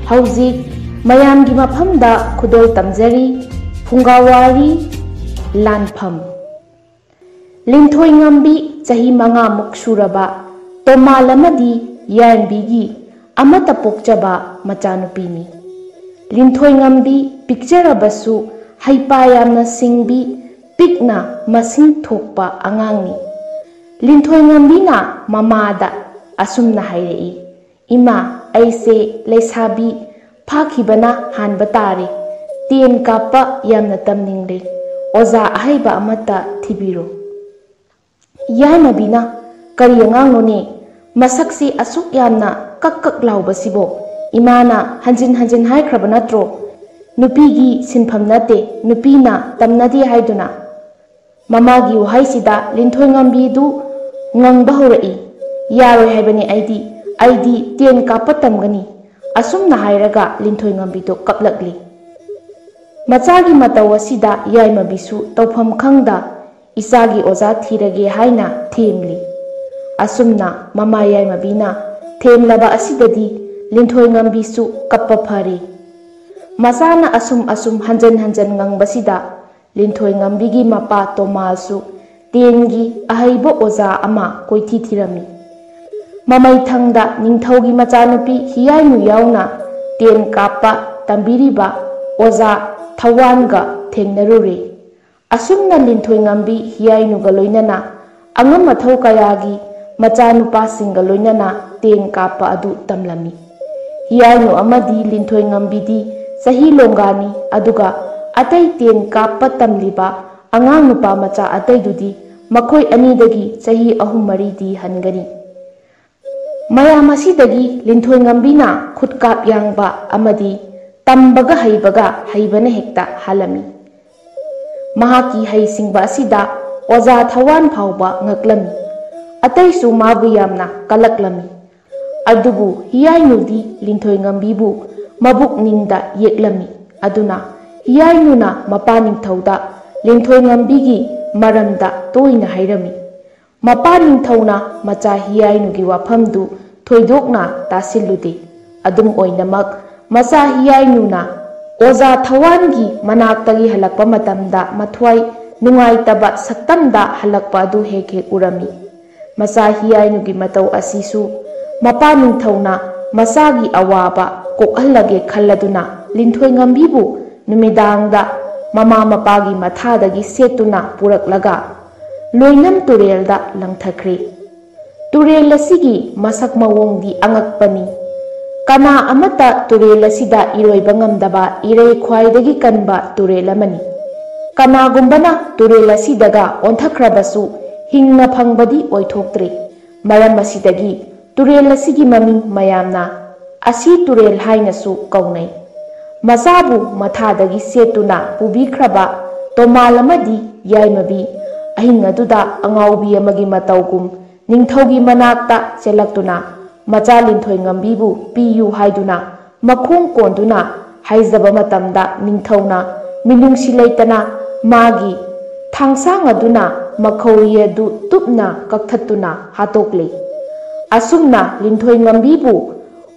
Hauzik mayamgi mafamda khudol tamjari Phungawari Lanpham Linthoi ngambi chahi manga muk suraba Tomal amadi Yainbigi amata pokjaba machanupini Linthoi ngambi picturabasu haipa yamna singbi pikna masing thokpa angangni Linthoi ngambina mamada asumna hairei Ima aise leisabi phakibana hanba tare ten kapa yamna tamningre oza ahaiba amata thibiro Yainabina kari angangnone masaksi asuk yamna kak laubasibo imana hanjin haikraba natro nupigi sinpham nate nupina tamnadi haiduna mamagi wahaisida Linthoi ngambi du ngangba horai yaroi haibani aidi ten kapa tamgani asumna hairaga Linthoi ngambi do kaplakli Machagi mataw asida Yaimabisu tawpham khangda isagi oza thirage haina themli asumna mama Yaimabina themlaba asidadi Linthoi ngambisu kappa phari masana asum hanjan ngangbasida Linthoi ngambigi mapa Tomalsu tengi ahaibo oza ama koithi thirami mamai thangda ningthaugi machanupi Hiyainu yauna ten kapa tambiriba oza Thawanga thengnarure asumna Linthoi ngambi Hiyainu loinana angam mathau kayagi machanupa singa loinana ten kapa adu tamlami Hiyainu amadi Linthoi ngambidi sahi longani aduga atai ten kapa tamliba angang nupa macha atai dudi makoi anidagi sahi ahum maridi hangani mayam asidagi Linthoi ngambina khutkap yangba amadi tambaga haibana hekta halami mahaki haisingba asida oza Thawan phauba ngaklami ataisu mabu yamna kalaklami adubu Hiyainudi Linthoi ngambibu mabuk ningda yeklami aduna Hiyainuna mapaning thauda Linthoi ngambigi maramda toina hairami mapaning thauna macha Hiyainugi wafamdu thoidokna tasillude adum oinamak Masa Hiyainuna oza Thawangi manaktagi halakpa matamda mathwai nungaitaba saktamda halakpa adu hek urami Masa Hiyainugi mataw asisu mapaning thauna masagi awaba kokhallage khalladuna Linthoi ngambibu numidangda mama mapagi mathadagi setuna puraklaga loinam turelda langthakre turel asigi masak mawongdi angakpani Kana amata turel asida iroiba ngamdaba irei khwaidagi kanba turel amani kana gumbana turel asidaga onthakrabasu hingna phangbadi oithoktre maram asidagi turel asigi maming mayamna asi turel hainasu kaunai masabu mathadagi setuna pubikraba Tomal amadi Yaimabi ahin aduda angaubi amagi matawgum ningthaugi manakta selaktuna Macha Linthoi ngambibu piyu haiduna makhong konduna haizaba matamda ningthauna minungsi leitana magi thangsang aduna makhori adu tupna kakthatuna hatokle asumna Linthoi ngambibu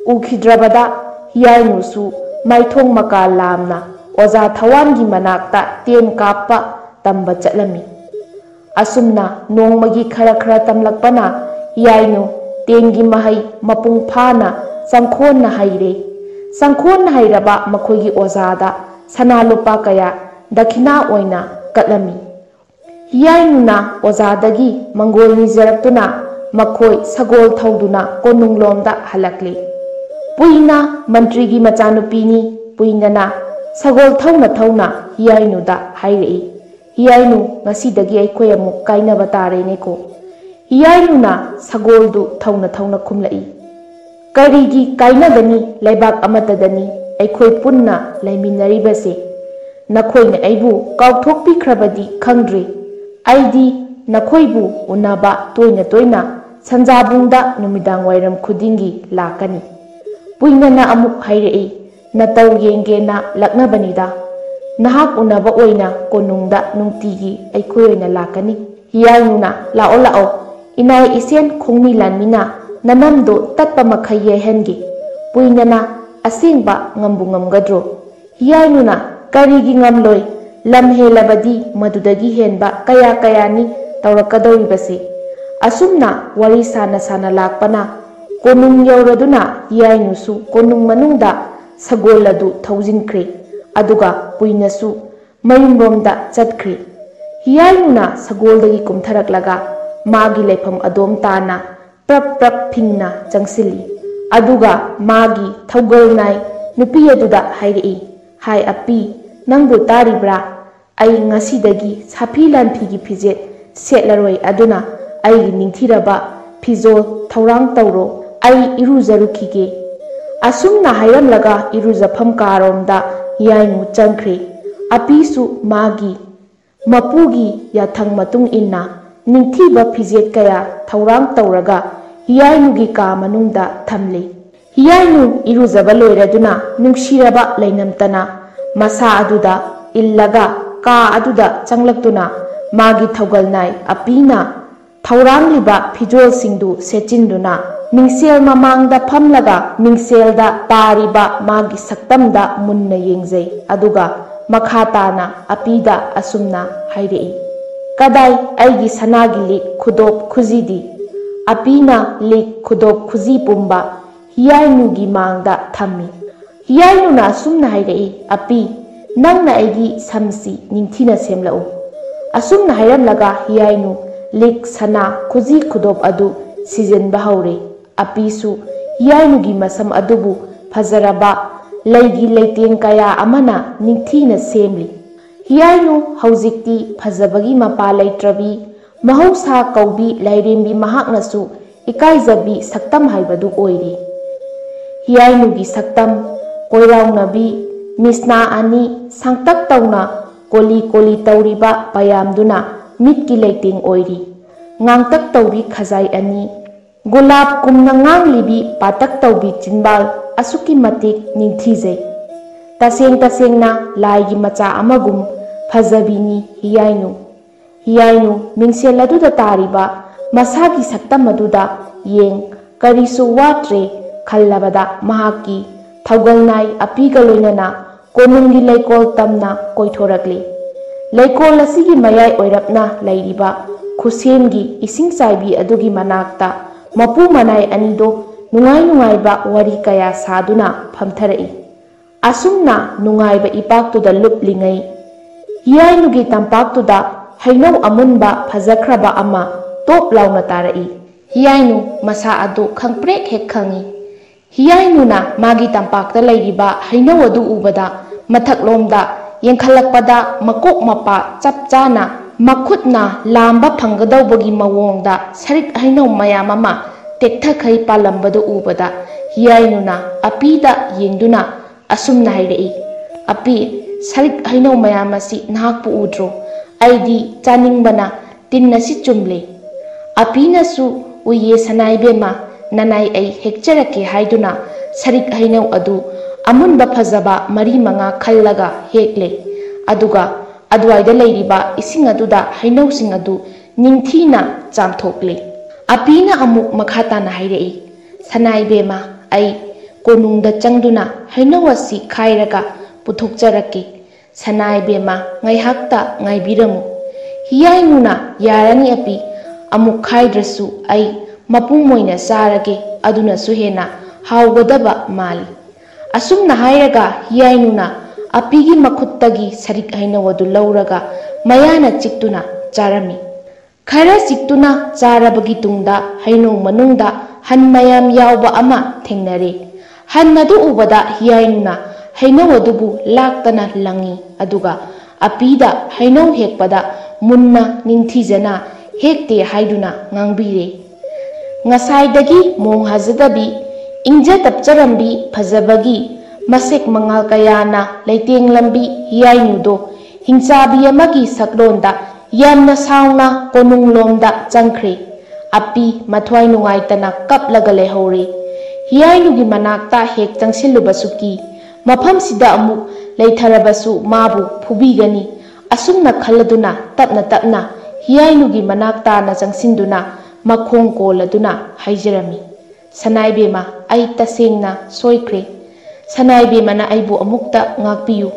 ukhidrabada Hiyainusu maithong maka lamna oza Thawangi manakta ten kapa tamba chatlami asumna nongmagi khara tamlakpana Hiyainu Tengi mahai mapung phana sangkhon na hairaba makhoigi ozada sanalupa kaya dakhina oina katlami Hiyainuna ozadagi mangol nizaraktuna makhoi sagol thauduna konunglomda halakle puina mantrigi machanupini puinana sagol thauna Hiyainuda hairei Hiyainu ngasidagi aikhoi amuk kainaba tarene ko Hiyainuna sagoldu thauna khumlai karigi kainagani laibak amatadani aikhoi punna laiminaribase nakhoina aibu kauthokpikhrabadi khangdre aidi nakhoibu unaba toina sanjabungda numidang wairam khudingi lakani puinana amuk hairei nataw yengena laknabanida nahak unaba oina konungda nungtigi aikhoi oina lakani Hiyainuna lao inai isen khongmi lanmina nanamdo tatpa makhai hengi puinana ꯑꯁꯦꯡꯕ ꯉꯝꯕꯨ ꯉꯝꯒꯗ꯭ꯔꯣ? ꯍꯤꯌꯥꯏꯅꯨꯅ ꯀꯔꯤꯒꯤ ꯉꯝꯂꯣꯏ? ꯂꯝ ꯍꯦꯜꯂꯕꯗꯤ ꯃꯗꯨꯗꯒꯤ ꯍꯦꯟꯕ ꯀꯌꯥ ꯀꯌꯥꯅꯤ ꯇꯧꯔꯛꯀꯗꯧꯔꯤꯕꯁꯦ꯫ ꯑꯁꯨꯝꯅ ꯋꯥꯔꯤ ꯁꯥꯅ ꯁꯥꯅ ꯂꯥꯛꯄꯅ ꯀꯣꯅꯨꯡ ꯌꯧꯔꯗꯨꯅ ꯍꯤꯌꯥꯏꯅꯨꯁꯨ ꯀꯣꯅꯨꯡ ꯃꯅꯨꯡꯗ ꯁꯒꯣꯜ ꯑꯗꯨ ꯊꯧꯖꯤꯟꯈ꯭ꯔꯦ꯫ ꯑꯗꯨꯒ ꯀꯨꯏꯅꯁꯨ ꯃꯌꯨꯝꯔꯣꯝꯗ ꯆꯠꯈ꯭ꯔꯦ꯫ ꯍꯤꯌꯥꯏꯅꯨꯅ ꯁꯒꯣꯜꯗꯒꯤ ꯀꯨꯝꯊꯔꯛꯂꯒ ꯃꯥꯒꯤ ꯂꯩꯐꯝ ꯑꯗꯣꯝ ꯇꯥꯅ ꯄ꯭ꯔꯞ ꯄ꯭ꯔꯞ ꯐꯤꯡꯅ ꯆꯪꯁꯤꯜꯂꯤ꯫ ꯑꯗꯨꯒ ꯃꯥꯒꯤ ꯊꯧꯒꯜꯅꯥꯏ ꯅꯨꯄꯤ ꯑꯗꯨꯗ ꯍꯥꯏꯔꯛꯏ, "ꯍꯥꯏ ꯑꯄꯤ, ꯅꯪꯕꯨ ꯇꯥꯔꯤꯕ꯭ꯔꯥ? ꯑꯩ ꯉꯁꯤꯗꯒꯤ ꯁꯥꯐꯤ ꯂꯥꯟꯐꯤꯒꯤ ꯐꯤꯖꯦꯠ ꯁꯦꯠꯂꯔꯣꯏ, ꯑꯗꯨꯅ ꯑꯩꯒꯤ ꯅꯤꯡꯊꯤꯔꯕ ꯐꯤꯖꯣꯜ ꯊꯧꯔꯥꯡ ꯇꯧꯔꯣ, ꯑꯩ ꯏꯔꯨꯖꯔꯨꯈꯤꯒꯦ"꯫ ꯑꯁꯨꯝꯅ ꯍꯥꯏꯔꯝꯂꯒ ꯏꯔꯨꯖꯐꯝ ꯀꯥꯔꯣꯝꯗ ꯍꯤꯌꯥꯏꯅꯨ ꯆꯪꯈ꯭ꯔꯦ꯫ ꯑꯄꯤꯁꯨ ꯃꯥꯒꯤ ꯃꯄꯨꯒꯤ ꯌꯥꯊꯪ ꯃꯇꯨꯡ ꯏꯟꯅ ꯅꯤꯡꯊꯤꯕ ꯐꯤꯖꯦꯠ ꯀꯌꯥ ꯊꯧꯔꯥꯡ ꯇꯧꯔꯒ ꯍꯤꯌꯥꯏꯅꯨꯒꯤ ꯀꯥ ꯃꯅꯨꯡꯗ ꯊꯝꯂꯤ꯫ ꯍꯤꯌꯥꯏꯅꯨ ꯏꯔꯨꯖꯕ ꯂꯣꯏꯔꯗꯨꯅ ꯅꯨꯡꯁꯤꯔꯕ ꯂꯩꯅꯝꯇꯅ ꯃꯁꯥ ꯑꯗꯨꯗ ꯏꯜꯂꯒ ꯀꯥ ꯑꯗꯨꯗ ꯆꯪꯂꯛꯇꯨꯅ ꯃꯥꯒꯤ ꯊꯧꯒꯜꯅꯥꯏ ꯑꯄꯤꯅ ꯊꯧꯔꯥꯡꯂꯤꯕ ꯐꯤꯖꯣꯜꯁꯤꯡꯗꯨ ꯁꯦꯠꯆꯤꯟꯗꯨꯅ ꯃꯤꯡꯁꯦꯜ ꯃꯃꯥꯡꯗ ꯐꯝꯂꯒ ꯃꯤꯡꯁꯦꯜꯗ ꯇꯥꯔꯤꯕ ꯃꯥꯒꯤ ꯁꯛꯇꯝꯗ ꯃꯨꯟꯅ ꯌꯦꯡꯖꯩ꯫ ꯑꯗꯨꯒ ꯃꯈꯥ ꯇꯥꯅ ꯑꯄꯤꯗ ꯑꯁꯨꯝꯅ ꯍꯥꯏꯔꯛꯏ, "ꯀꯗꯥꯏ ꯑꯩꯒꯤ ꯁꯅꯥꯒꯤ ꯂꯤꯛ ꯈꯨꯗꯣꯞ ꯈꯨꯖꯤꯗꯤ"꯫ ꯑꯄꯤꯅ ꯂꯤꯛ ꯈꯨꯗꯣꯞ ꯈꯨꯖꯤ ꯄꯨꯝꯕ ꯍꯤꯌꯥꯏꯅꯨꯒꯤ ꯃꯥꯡꯗ ꯊꯝꯃꯤ꯫ ꯍꯤꯌꯥꯏꯅꯨꯅ ꯑꯁꯨꯝꯅ ꯍꯥꯏꯔꯛꯏ, "ꯑꯄꯤ, ꯅꯪꯅ ꯑꯩꯒꯤ ꯁꯝꯁꯤ ꯅꯤꯡꯊꯤꯅ ꯁꯦꯝꯂꯛꯎ"꯫ ꯑꯁꯨꯝꯅ ꯍꯥꯏꯔꯝꯂꯒ ꯍꯤꯌꯥꯏꯅꯨ ꯂꯤꯛ ꯁꯅꯥ ꯈꯨꯖꯤ ꯈꯨꯗꯣꯞ ꯑꯗꯨ ꯁꯤꯖꯤꯟꯕ ꯍꯧꯔꯦ꯫ ꯑꯄꯤꯁꯨ ꯍꯤꯌꯥꯏꯅꯨꯒꯤ ꯃꯁꯝ ꯑꯗꯨꯕꯨ ꯐꯖꯔꯕ ꯂꯩꯒꯤ ꯂꯩꯇꯦꯡ ꯀꯌꯥ ꯑꯃꯅ ꯅꯤꯡꯊꯤꯅ ꯁꯦꯝꯂꯤ꯫ ꯍꯤꯌꯥꯏꯅꯨ ꯍꯧꯖꯤꯛꯇꯤ ꯐꯖꯕꯒꯤ ꯃꯄꯥ ꯂꯩꯇ꯭ꯔꯕꯤ, ꯃꯍꯧꯁꯥ ꯀꯧꯕꯤ ꯂꯥꯏꯔꯦꯝꯕꯤ ꯃꯍꯥꯛꯅꯁꯨ ꯏꯀꯥꯏꯖꯕꯤ ꯁꯛꯇꯝ ꯍꯥꯏꯕꯗꯨ ꯑꯣꯏꯔꯤ꯫ ꯍꯤꯌꯥꯏꯅꯨꯒꯤ ꯁꯛꯇꯝ ꯀꯣꯏꯔꯥꯎꯅꯕꯤ, ꯃꯤꯁꯅꯥ ꯑꯅꯤ ꯁꯥꯡꯇꯛ ꯇꯧꯅ ꯀꯣꯂꯤ ꯀꯣꯂꯤ ꯇꯧꯔꯤꯕ ꯄꯌꯥꯝꯗꯨꯅ ꯃꯤꯠꯀꯤ ꯂꯩꯇꯦꯡ ꯑꯣꯏꯔꯤ꯫ ꯉꯥꯡꯇꯛ ꯇꯧꯕꯤ ꯈꯖꯥꯏ ꯑꯅꯤ, ꯒꯣꯂꯥꯞꯀꯨꯝꯅ ꯉꯥꯡꯂꯤꯕꯤ ꯄꯥꯇꯛ ꯇꯧꯕꯤ ꯆꯤꯟꯕꯥꯜ ꯑꯁꯨꯛꯀꯤ ꯃꯇꯤꯛ ꯅꯤꯡꯊꯤꯖꯩ꯫ ꯇꯁꯦꯡ ꯇꯁꯦꯡꯅ ꯂꯥꯏꯒꯤ ꯃꯆꯥ ꯑꯃꯒꯨꯝ ꯐꯖꯕꯤꯅꯤ ꯍꯤꯌꯥꯏꯅꯨ꯫ ꯍꯤꯌꯥꯏꯅꯨ ꯃꯤꯡꯁꯦꯜ ꯑꯗꯨꯗ ꯇꯥꯔꯤꯕ ꯃꯁꯥꯒꯤ ꯁꯛꯇꯝ ꯑꯗꯨꯗ ꯌꯦꯡ ꯀꯔꯤꯁꯨ ꯋꯥꯠꯇ꯭ꯔꯦ ꯈꯜꯂꯕꯗ ꯃꯍꯥꯛꯀꯤ ꯊꯧꯒꯜꯅꯥꯏ ꯑꯄꯤꯒ ꯂꯣꯏꯅꯅ ꯀꯣꯅꯨꯡꯒꯤ ꯂꯩꯀꯣꯜ ꯇꯝꯅ ꯀꯣꯏꯊꯣꯔꯛꯂꯤ꯫ ꯂꯩꯀꯣꯜ ꯑꯁꯤꯒꯤ ꯃꯌꯥꯏ ꯑꯣꯏꯔꯞꯅ ꯂꯩꯔꯤꯕ ꯈꯨꯁꯦꯝꯒꯤ ꯏꯁꯤꯡ ꯆꯥꯏꯕꯤ ꯑꯗꯨꯒꯤ ꯃꯅꯥꯛꯇ ꯃꯄꯨ ꯃꯅꯥꯏ ꯑꯅꯤꯗꯣ ꯅꯨꯡꯉꯥꯏ ꯅꯨꯡꯉꯥꯏꯕ ꯋꯥꯔꯤ ꯀꯌꯥ ꯁꯥꯗꯨꯅ ꯐꯝꯊꯔꯛꯏ꯫ ꯑꯁꯨꯝꯅ ꯅꯨꯡꯉꯥꯏꯕ ꯏꯄꯥꯛꯇꯨꯗ ꯂꯨꯞꯂꯤꯉꯩ ꯍꯤꯌꯥꯏꯅꯨꯒꯤ ꯇꯝꯄꯥꯛꯇꯨꯗ ꯍꯩꯅꯧ ꯑꯃꯨꯟꯕ ꯐꯖꯈ꯭ꯔꯕ ꯑꯃ ꯇꯣꯞ ꯂꯥꯎꯅ ꯇꯥꯔꯛꯏ꯫ ꯍꯤꯌꯥꯏꯅꯨ ꯃꯁꯥ ꯑꯗꯨ ꯈꯪꯄ꯭ꯔꯦꯛ ꯍꯦꯛ ꯈꯪꯏ꯫ ꯍꯤꯌꯥꯏꯅꯨꯅ ꯃꯥꯒꯤ ꯇꯝꯄꯥꯛꯇ ꯂꯩꯔꯤꯕ ꯍꯩꯅꯧ ꯑꯗꯨ ꯎꯕꯗ ꯃꯊꯛꯂꯣꯝꯗ ꯌꯦꯡꯈꯠꯂꯛꯄꯗ ꯃꯀꯣꯛ ꯃꯄꯥ ꯆꯞ ꯆꯥꯅ ꯃꯈꯨꯠꯅ ꯂꯥꯝꯕ ꯐꯪꯒꯗꯧꯕꯒꯤ ꯃꯑꯣꯡꯗ ꯁꯔꯤꯛ ꯍꯩꯅꯧ ꯃꯌꯥꯝ ꯑꯃ ꯇꯦꯛꯊꯈꯩ ꯄꯥꯜꯂꯝꯕꯗꯨ ꯎꯕꯗ ꯍꯤꯌꯥꯏꯅꯨꯅ ꯑꯄꯤꯗ ꯌꯦꯡꯗꯨꯅ ꯑꯁꯨꯝꯅ ꯍꯥꯏꯔꯛꯏ, "ꯑꯄꯤ, ꯁꯔꯤꯛ ꯍꯩꯅꯧ ꯃꯌꯥꯝ ꯑꯁꯤ ꯅꯍꯥꯛꯄꯨ ꯎꯗ꯭ꯔꯣ? ꯑꯩꯗꯤ ꯆꯥꯅꯤꯡꯕꯅ ꯇꯤꯟ ꯑꯁꯤ ꯆꯨꯝꯂꯦ"꯫ ꯑꯄꯤꯅꯁꯨ, "ꯎꯏꯌꯦ ꯁꯅꯥꯏꯕꯦꯝꯃ, ꯅꯅꯥꯏ ꯑꯩ ꯍꯦꯛꯆꯔꯛꯀꯦ" ꯍꯥꯏꯗꯨꯅ ꯁꯔꯤꯛ ꯍꯩꯅꯧ ꯑꯗꯨ ꯑꯃꯨꯟꯕ ꯐꯖꯕ 4-5 ꯈꯜꯂꯒ ꯍꯦꯛꯂꯦ꯫ ꯑꯗꯨꯒ ꯑꯗꯨꯋꯥꯏꯗ ꯂꯩꯔꯤꯕ ꯏꯁꯤꯡ ꯑꯗꯨꯗ ꯍꯩꯅꯧꯁꯤꯡ ꯑꯗꯨ ꯅꯤꯡꯊꯤꯅ ꯆꯥꯝꯊꯣꯛꯂꯦ꯫ ꯑꯄꯤꯅ ꯑꯃꯨꯛ ꯃꯈꯥ ꯇꯥꯅ ꯍꯥꯏꯔꯛꯏ, "ꯁꯅꯥꯏꯕꯦꯝꯃ, ꯑꯩ ꯀꯣꯅꯨꯡꯗ ꯆꯪꯗꯨꯅ ꯍꯩꯅꯧ ꯑꯁꯤ ꯈꯥꯏꯔꯒ ꯄꯨꯊꯣꯛꯆꯔꯛꯀꯦ꯫ ꯁꯅꯥꯏꯕꯦꯝꯃ ꯉꯥꯏꯍꯥꯛꯇ ꯉꯥꯏꯕꯤꯔꯝꯃꯨ"꯫ ꯍꯤꯌꯥꯏꯅꯨꯅ, "ꯌꯥꯔꯅꯤ ꯑꯄꯤ, ꯑꯃꯨꯛ ꯈꯥꯏꯗ꯭ꯔꯁꯨ ꯑꯩ ꯃꯄꯨꯝ ꯑꯣꯏꯅ ꯆꯥꯔꯒꯦ, ꯑꯗꯨꯅꯁꯨ ꯍꯦꯟꯅ ꯍꯥꯎꯒꯗꯕ ꯃꯥꯜꯂꯤ"꯫ ꯑꯁꯨꯝꯅ ꯍꯥꯏꯔꯒ ꯍꯤꯌꯥꯏꯅꯨꯅ ꯑꯄꯤꯒꯤ ꯃꯈꯨꯠꯇꯒꯤ ꯁꯔꯤꯛ ꯍꯩꯅꯧ ꯑꯗꯨ ꯂꯧꯔꯒ ꯃꯌꯥꯅ ꯆꯤꯛꯇꯨꯅ ꯆꯥꯔꯝꯃꯤ꯫ ꯈꯔ ꯆꯤꯛꯇꯨꯅ ꯆꯥꯔꯕꯒꯤ ꯇꯨꯡꯗ ꯍꯩꯅꯧ ꯃꯅꯨꯡꯗ ꯍꯟ ꯃꯌꯥꯝ ꯌꯥꯎꯕ ꯑꯃ ꯊꯦꯡꯅꯔꯦ꯫ ꯍꯟ ꯑꯗꯨ ꯎꯕꯗ ꯍꯤꯌꯥꯏꯅꯨꯅ ꯍꯩꯅꯧ ꯑꯗꯨꯕꯨ ꯂꯥꯛꯇꯅ ꯂꯪꯏ꯫ ꯑꯗꯨꯒ ꯑꯄꯤꯗ ꯍꯩꯅꯧ ꯍꯦꯛꯄꯗ ꯃꯨꯟꯅ ꯅꯤꯡꯊꯤꯖꯅ ꯍꯦꯛꯇꯦ ꯍꯥꯏꯗꯨꯅ ꯉꯥꯡꯕꯤꯔꯦ꯫ ꯉꯁꯥꯏꯗꯒꯤ ꯃꯣꯡ ꯍꯥꯖꯗꯕꯤ, ꯏꯪꯖ ꯇꯞꯆꯔꯝꯕꯤ ꯐꯖꯕꯒꯤ ꯃꯁꯦꯛ ꯃꯉꯥꯜ ꯀꯌꯥꯅ ꯂꯩꯇꯦꯡꯂꯝꯕꯤ ꯍꯤꯌꯥꯏꯅꯨꯗꯣ ꯍꯤꯡꯆꯥꯕꯤ ꯑꯃꯒꯤ ꯁꯛꯂꯣꯟꯗ ꯌꯥꯝꯅ ꯁꯥꯎꯅ ꯀꯣꯅꯨꯡꯂꯣꯝꯗ ꯆꯪꯈ꯭ꯔꯦ꯫ ꯑꯄꯤ ꯃꯊ꯭ꯋꯥꯏ ꯅꯨꯡꯉꯥꯏꯇꯅ ꯀꯞꯂꯒ ꯂꯩꯍꯧꯔꯦ꯫ ꯍꯤꯌꯥꯏꯅꯨꯒꯤ ꯃꯅꯥꯛꯇ ꯍꯦꯛ ꯆꯪꯁꯤꯜꯂꯨꯕꯁꯨ ꯀꯤ, ꯃꯐꯝꯁꯤꯗ ꯑꯃꯨꯛ ꯂꯩꯊꯔꯕꯁꯨ ꯃꯥꯕꯨ ꯐꯨꯕꯤꯒꯅꯤ꯫ ꯑꯁꯨꯝꯅ ꯈꯜꯂꯗꯨꯅ ꯇꯞꯅ ꯇꯞꯅ ꯍꯤꯌꯥꯏꯅꯨꯒꯤ ꯃꯅꯥꯛ ꯇꯥꯅ ꯆꯪꯁꯤꯟꯗꯨꯅ ꯃꯈꯣꯡ ꯀꯣꯜꯂꯗꯨꯅ ꯍꯥꯏꯖꯔꯝꯃꯤ, "ꯁꯅꯥꯏꯕꯦꯝꯃ, ꯑꯩ ꯇꯁꯦꯡꯅ ꯁꯣꯏꯈ꯭ꯔꯦ꯫ Sanaibemana aibu amukta ngakpiyu.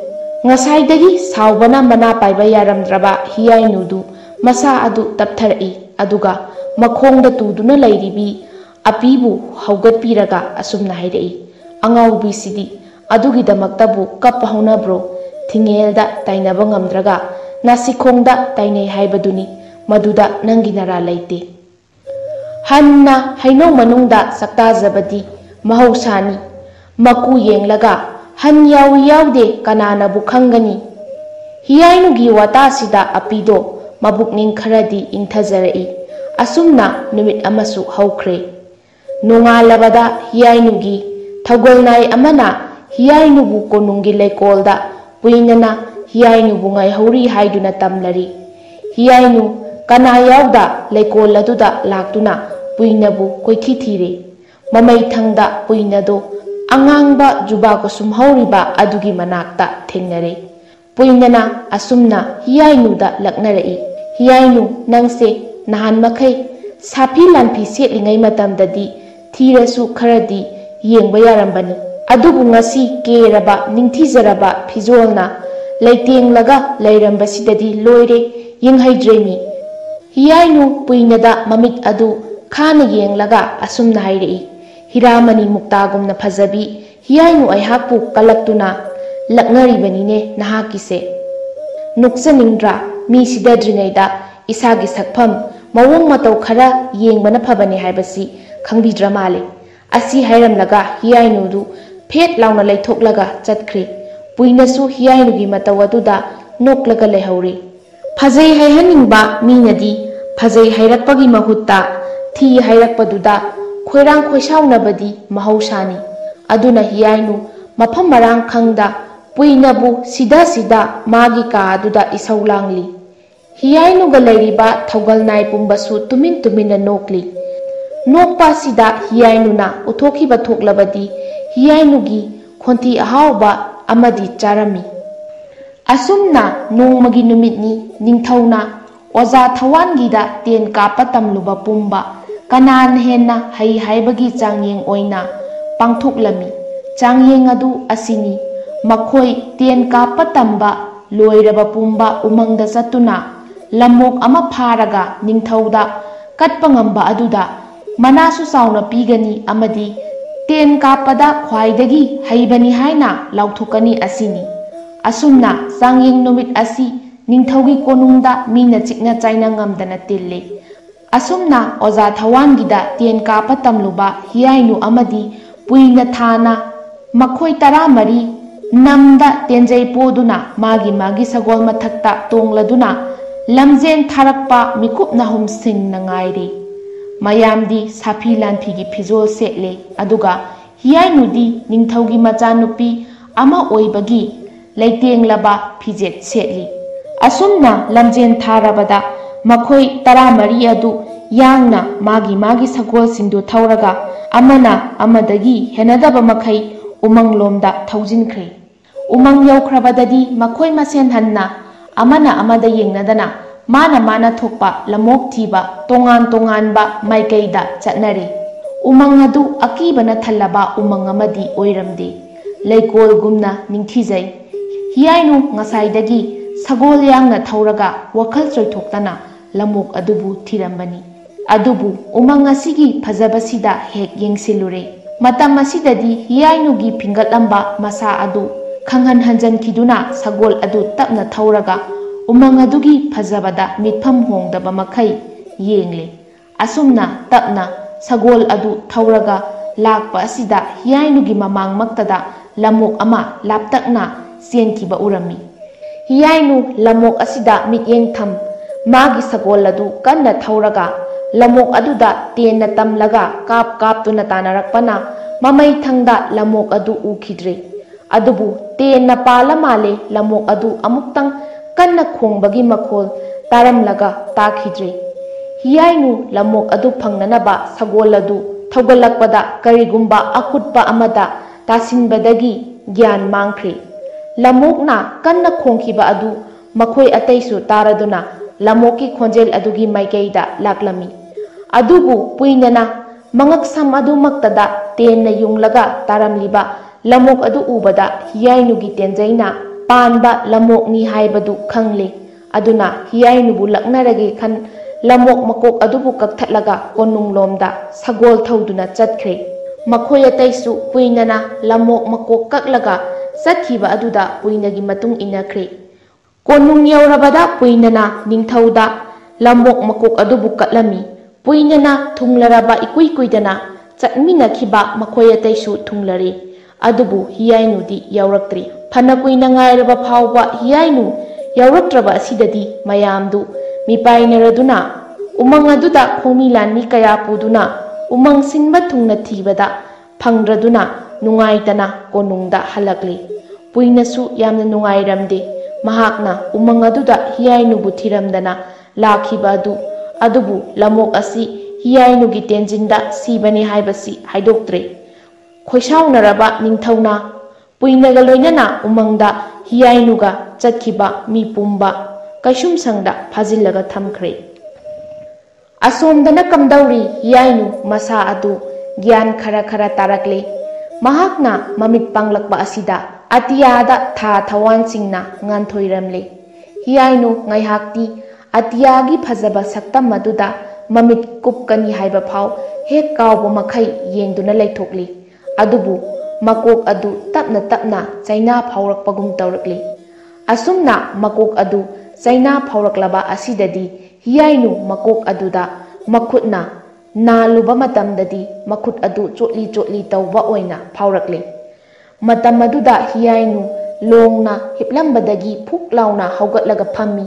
Ngasaidagi saubana mana paiba yaramdraba hiyainudu masa adu taptharai aduga makhongda tuduna lairibi apibu haugatpiraga asumna hairai. Angaubi sidi adugidamaktabu kappa haunabro thingelda tainaba ngamdraga nasikhongda tainai haibaduni maduda nanginara laite. Hanna hainau manungda saktajabadi mahausani maku yenglaga han yawi yaude kananabu khangani. Hiyainugi watasida apido mabukning kharadi ingthajarai asumna numit amasu haukhre. Nongalabada hiyainugi thagolnai amana hiyainubu konungi leikolda puinana hiyainubu ngaihori haiduna tamlari. Hiyainu kana yauda leikol aduda laktuna puinabu koithi thire. Mamai thangda puinado angangba juba ko sumhauriba adugi manakta thengnare. Puinana asumna hiyainuda laknarai. Hiyainu nangse nahan makai sapi lanpi setlingai matamdadi thirasu kharadi yengba yarambani. Adubu ngasi keraba ningthijaraba fizolna leitenglaga leirambasi loire yenghaidremi. Hiyainu puinada mamit adu khana yenglaga asumna hairei. Hiramani muktagumna phajabi hiyainu aihakpu kalaktuna laknaribanine nahakise. Nuksaningdra mi sidadringaida isagi sakpham mawong matau khara yengbana phabani haibasi khangbidra male. Asi hairamlaga hiyainudu phet launa leithoklaga chatkhre. Puinasu hiyainugi matau aduda noklaga lehaure. Phajai haihaningba minadi phajai hairakpagi mahutta thi hairakpaduda khoirang khoisaunabadi mahausani. Aduna hiyainu mafam marang khangda puinabu sida magi ka aduda isau langli. Hiyainu ga leiriba thaugalnai pumbasu tumin tumina nokli. Nokpa sida hiyainu na uthokiba thoklabadi hiyainugi khonti ahauba amadi charami. Asumna nongmagi numitni ningthauna oza thawangida ten kapa tamluba pumba kanan henna hai haibagi changyeng oina pangthuklami. Changyeng adu asini makhoi ten kapa tamba loiraba pumba umangda satuna lamok ama pharaga ningthauda katpa ngamba aduda manasu sauna pigani amadi ten kapada khwaidagi haibani haina lauthokani asini. Asumna changyeng numit asi ningthaugi konungda mina chikna chaina ngamdana tille. Asumna oza thawangida ten kapa tamluba hiyainu amadi puina thana makhoi taramari namda tenjai poduna magi sagol mathakta tongladuna lamjen tharakpa mikupna humsing na ngaire. Mayamdi sapi lanphigi phizol setle aduga hiyainudi ningthaugi machanupi ama oibagi leitenglaba phijet setli. Asumna lamjen tharabada makhoi taramari adu yangna magi sagol singdu thauraga amana amadagi henadaba makhai umanglomda thaujinkhre. Umang yaukrabadadi makhoi masen hanna amana amada yengnadana mana thokpa lamok thiba tongan ba maikaida chatnare. Umang adu akibana thallaba umang amadi oiramde. Leikol gumna ningthijai. Hiyainu ngasaidagi sagol yangna thauraga wakhal choithoktana lamok adubu thirambani. Adubu umang asigi phajabasida hek yengsilure. Matam asidadi hiyainugi phingatlamba masa adu khanghan hanjan khiduna sagol adu tapna thauraga umang adugi phajabada mitpham hongdaba makhai yengle. Asumna tapna sagol adu thauraga lakpa asida hiyainugi mamangmaktada lamok ama laptakna sienkiba urami. Hiyainu lamok asida mityeng tham magi sagol adu kanna thauraga lamok aduda tenna tamlaga kap tuna tanarakpana mamai thangda lamok adu ukhidre. Adubu tenna pala male lamok adu amuktang kanna khongbagi makhol taramlaga takhidre. Hiyainu lamok adu phangnanaba sagol adu thaugalakpada karigumba akutpa amada tasinbadagi gyan mangkhre. Lamokna kanna khongkhiba adu makhoi ataisu taraduna lamoki khonjel adugi maikaida laklami. Adubu puinana mangaksam adu maktada tenna yunglaga taramliba lamok adu ubada Hiyainu-gi tenjaina panba lamokni haibadu khangli aduna Hiyainu-bu laknarage khan lamok makok adubu kakthatlaga konunglomda sagol thauduna chatkre makhoi ataisu puinana lamok makok kaklaga chatkhiba aduda puinagi matung inakhre konung yaurabada puinana ningthauda lamok makok adubu katlami puinana thunglaraba ikui kuidana chatminakhiba makhoi ataisu thunglare adubu Hiyainu-di yauraktre phana kuina ngairaba phawba Hiyainu yauraktraba asidadi mayamdu mipaineraduna umang aduda khomi lanni kaya puduna umang sinba thungna thibada phangdraduna nungaitana konungda halakli puinasu yamna nungairamde mahakna umang aduda Hiyainu-bu thiramdana lakhiba adubu lamok asi Hiyainu-gi tenjinda sibani haibasi haidoktre khoisaunaraba ningthauna puinaga loinana umangda Hiyainu-ga chatkhiba mi pumba kaisumsangda phajillaga thamkhre asomdana kamdauri Hiyainu masa adu gyan khara tarakle mahakna mamit panglakba asida atiyada tha thawansingna nganthoiramle Hiyainu ngaihakti atiyagi phajaba saktam aduda mamit kupkani haiba phau hek kawbo makhai yengduna leithokli adubu makok adu tapna chaina phaurakpagum tawrakli asumna makok adu chaina phauраklaba asidadi Hiyainu makok aduda makhutna naluba matamdadi makhut adu chotli tawba oina phaurakli matam aduda Hiyainu longna hiplambadagi phuk launa haugatlaga phammi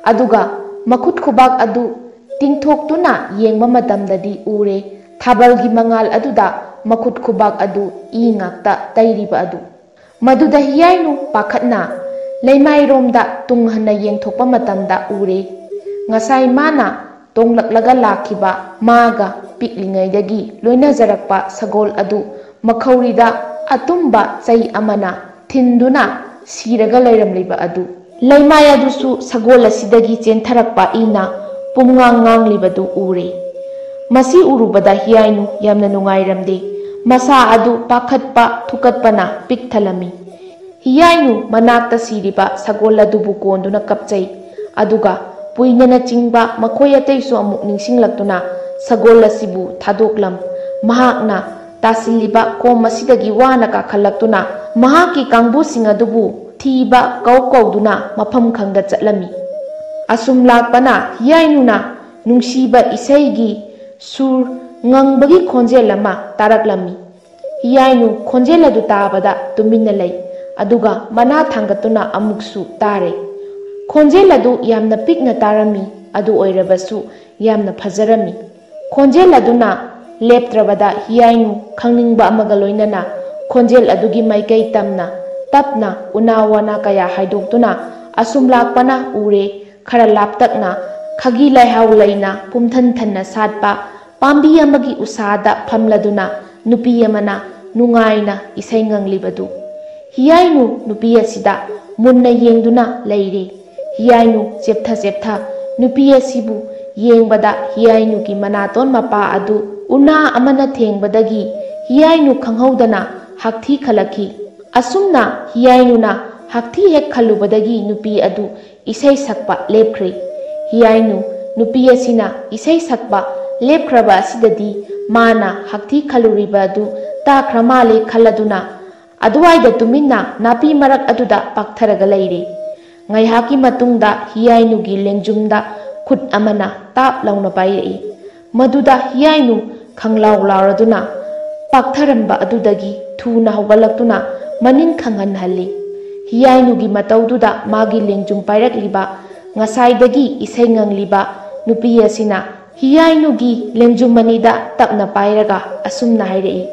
aduga makhut khubak adu tingthoktuna yengba matamdadi ure thabalgi mangal aduda makhut khubak adu ingakta tairiba adu maduda Hiyainu pakhatna leimairomda tunghanna yengthokpa matamda ure ngasai mana tonglaklaga lakhiba maga piklingaidagi loinajarakpa sagol adu makhaurida atumba chai amana thinduna siraga leiramliba adu leimai adusu sagol asidagi chentharakpa ina pumnganglibadu ure masi urubada Hiyainu yamna nungairamde masa adu pakhatpa thukatpana pikthalami Hiyainu manakta siriba sagol adubu konduna kapchai aduga puinana chingba makhoi ataisu amuk ningsinglaktuna sagol asibu thadoklam mahakna tasiliba kom asidagi wana ka khalaktuna mahaki kangbu singadubu thiba kauduna mafam khangda chatlami asum lakpana Hiyainuna nungsiba isaigi sur ngangbagi khonjel ama taraklami Hiyainu khonjel adu tabada tuminna lei aduga mana thangatuna amuksu tare khonjel adu yamna pikna tarami adu oirabasu yamna phajarami khonjel aduna leptrabada Hiyainu khangningba amaga loinana khonjel adugi maikai tamna tapna unawana kaya haidoktuna asum lakpana ure khara laptakna khagi laihau laina pumthan thanna satpa pambi amagi usada phamladuna nupi amana nungaina isai nganglibadu Hiyainu nupi asida munna yengduna leire Hiyainu cheptha nupi asibu yengbada Hiyainu ki manaton mapa adu una amana thengbadagi Hiyainu khanghaudana hakthi khalaki asumna Hiyainuna hakthi hek khalubadagi nupi adu isai sakpa lepkhre Hiyainu nupi asina isai sakpa lepkhraba asidadi mana hakthi khaluriba adu takramale khaladuna aduwaida tuminna napi marak aduda paktharaga leire ngaihaki matungda Hiyainu gi lengjumda khut amana tap launa pairei maduda Hiyainu khanglaw lauraduna paktharamba adudagi thuna hawgalaktuna manin khangan halli Hiyainu gi mataududa magi lengjum pairakliba ngasaidagi isai ngangliba nupi asina Hiyainu gi lengjum manida tapna pairaga asumna hairei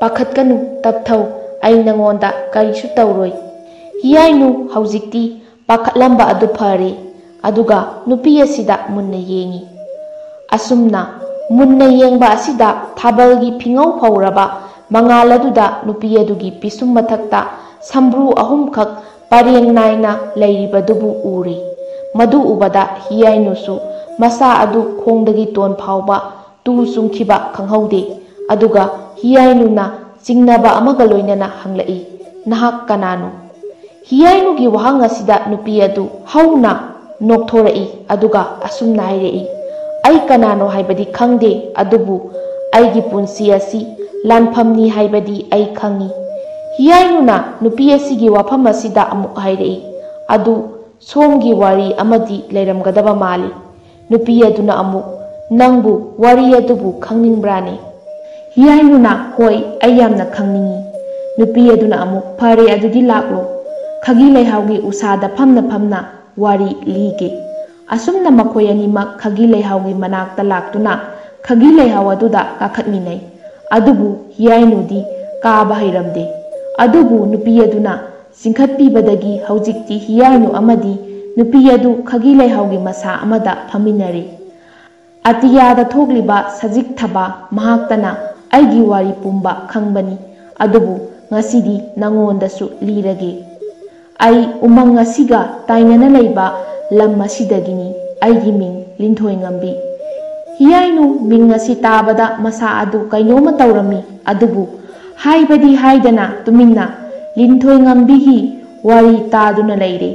pakhatkanu tapthau ai nangonda karisu tauroi Hiyainu haujikti pakhatlamba adu phare aduga nupi asida munna yengi asumna munna yengba asida thabalgi phingau phauraba mangal aduda nupi adugi pisum mathakta sambru ahumkhak pareng naina leiribadubu uri madu ubada Hiyainu su masa adu khongdagi ton phauba tu sungkhiba khanghaude aduga Hiyainu na ꯆꯤꯡꯅꯕ ꯑꯃꯒ ꯂꯣꯏꯅꯅ ꯍꯪꯂꯛꯏ, "ꯅꯍꯥꯛ ꯀꯅꯥꯅꯣ?" ꯍꯤꯌꯥꯏꯅꯨꯒꯤ ꯋꯥꯍꯪ ꯑꯁꯤꯗ ꯅꯨꯄꯤ ꯑꯗꯨ ꯍꯧꯅ ꯅꯣꯛꯊꯣꯔꯛꯏ ꯑꯗꯨꯒ ꯑꯁꯨꯝꯅ ꯍꯥꯏꯔꯛꯏ, "ꯑꯩ ꯀꯅꯥꯅꯣ ꯍꯥꯏꯕꯗꯤ ꯈꯪꯗꯦ, ꯑꯗꯨꯕꯨ ꯑꯩꯒꯤ ꯄꯨꯟꯁꯤ ꯑꯁꯤ ꯂꯥꯟꯐꯝꯅꯤ ꯍꯥꯏꯕꯗꯤ ꯑꯩ ꯈꯪꯏ." ꯍꯤꯌꯥꯏꯅꯨꯅ ꯅꯨꯄꯤ ꯑꯁꯤꯒꯤ ꯋꯥꯐꯝ ꯑꯁꯤꯗ ꯑꯃꯨꯛ ꯍꯥꯏꯔꯛꯏ, "ꯑꯗꯨ ꯁꯣꯝꯒꯤ ꯋꯥꯔꯤ ꯑꯃꯗꯤ ꯂꯩꯔꯝꯒꯗꯕ ꯃꯥꯜꯂꯤ." ꯅꯨꯄꯤ ꯑꯗꯨꯅ ꯑꯃꯨꯛ, "ꯅꯪꯕꯨ ꯋꯥꯔꯤ ꯑꯗꯨꯕꯨ ꯈꯪꯅꯤꯡꯕ꯭ꯔꯥꯅꯦ?" ꯍꯤꯌꯥꯏꯅꯨꯅ, "ꯍꯣꯏ, ꯑꯩ ꯌꯥꯝꯅ ꯈꯪꯅꯤꯡꯏ." ꯅꯨꯄꯤ ꯑꯗꯨꯅ ꯑꯃꯨꯛ, "ꯐꯔꯦ, ꯑꯗꯨꯗꯤ ꯂꯥꯛꯂꯣ, ꯈꯥꯒꯤ ꯂꯩꯍꯥꯎꯒꯤ ꯎꯁꯥꯗ ꯐꯝꯅ ꯐꯝꯅ ꯋꯥꯔꯤ ꯂꯤꯒꯦ." ꯑꯁꯨꯝꯅ ꯃꯈꯣꯏ ꯑꯅꯤꯃꯛ ꯈꯥꯒꯤ ꯂꯩꯍꯥꯎꯒꯤ ꯃꯅꯥꯛꯇ ꯂꯥꯛꯇꯨꯅ ꯈꯥꯒꯤ ꯂꯩꯍꯥꯎ ꯑꯗꯨꯗ ꯀꯥꯈꯠꯃꯤꯟꯅꯩ꯫ ꯑꯗꯨꯕꯨ ꯍꯤꯌꯥꯏꯅꯨꯗꯤ ꯀꯥꯕ ꯍꯩꯔꯝꯗꯦ꯫ ꯑꯗꯨꯕꯨ ꯅꯨꯄꯤ ꯑꯗꯨꯅ ꯆꯤꯡꯈꯠꯄꯤꯕꯗꯒꯤ ꯍꯧꯖꯤꯛꯇꯤ ꯍꯤꯌꯥꯏꯅꯨ ꯑꯃꯗꯤ ꯅꯨꯄꯤ ꯑꯗꯨ ꯈꯥꯒꯤ ꯂꯩꯍꯥꯎꯒꯤ ꯃꯁꯥ ꯑꯃꯗ ꯐꯝꯃꯤꯟꯅꯔꯦ꯫ ꯑꯇꯤꯌꯥꯗ ꯊꯣꯛꯂꯤꯕ ꯁꯖꯤꯛ ꯊꯕꯥ ꯃꯍꯥꯛꯇꯅ ꯑꯩꯒꯤ ꯋꯥꯔꯤ ꯄꯨꯝꯕ ꯈꯪꯕꯅꯤ, ꯑꯗꯨꯕꯨ ꯉꯁꯤꯗꯤ ꯅꯉꯣꯟꯗꯁꯨ ꯂꯤꯔꯒꯦ꯫ ꯑꯩ ꯎꯃꯪ ꯑꯁꯤꯒ ꯇꯥꯏꯅꯅ ꯂꯩꯕ ꯂꯝ ꯑꯁꯤꯗꯒꯤꯅꯤ꯫ ꯑꯩꯒꯤ ꯃꯤꯡ ꯂꯤꯟꯊꯣꯏꯉꯝꯕꯤ꯫ ꯍꯤꯌꯥꯏꯅꯨ ꯃꯤꯡ ꯑꯁꯤ ꯇꯥꯕꯗ ꯃꯁꯥ ꯑꯗꯨ ꯀꯩꯅꯣꯝꯃ ꯇꯧꯔꯝꯃꯤ, ꯑꯗꯨꯕꯨ ꯍꯥꯏꯕꯗꯤ ꯍꯥꯏꯗꯅ ꯇꯨꯃꯤꯟꯅ ꯂꯤꯟꯊꯣꯏꯉꯝꯕꯤꯒꯤ ꯋꯥꯔꯤ ꯇꯥꯗꯨꯅ ꯂꯩꯔꯦ꯫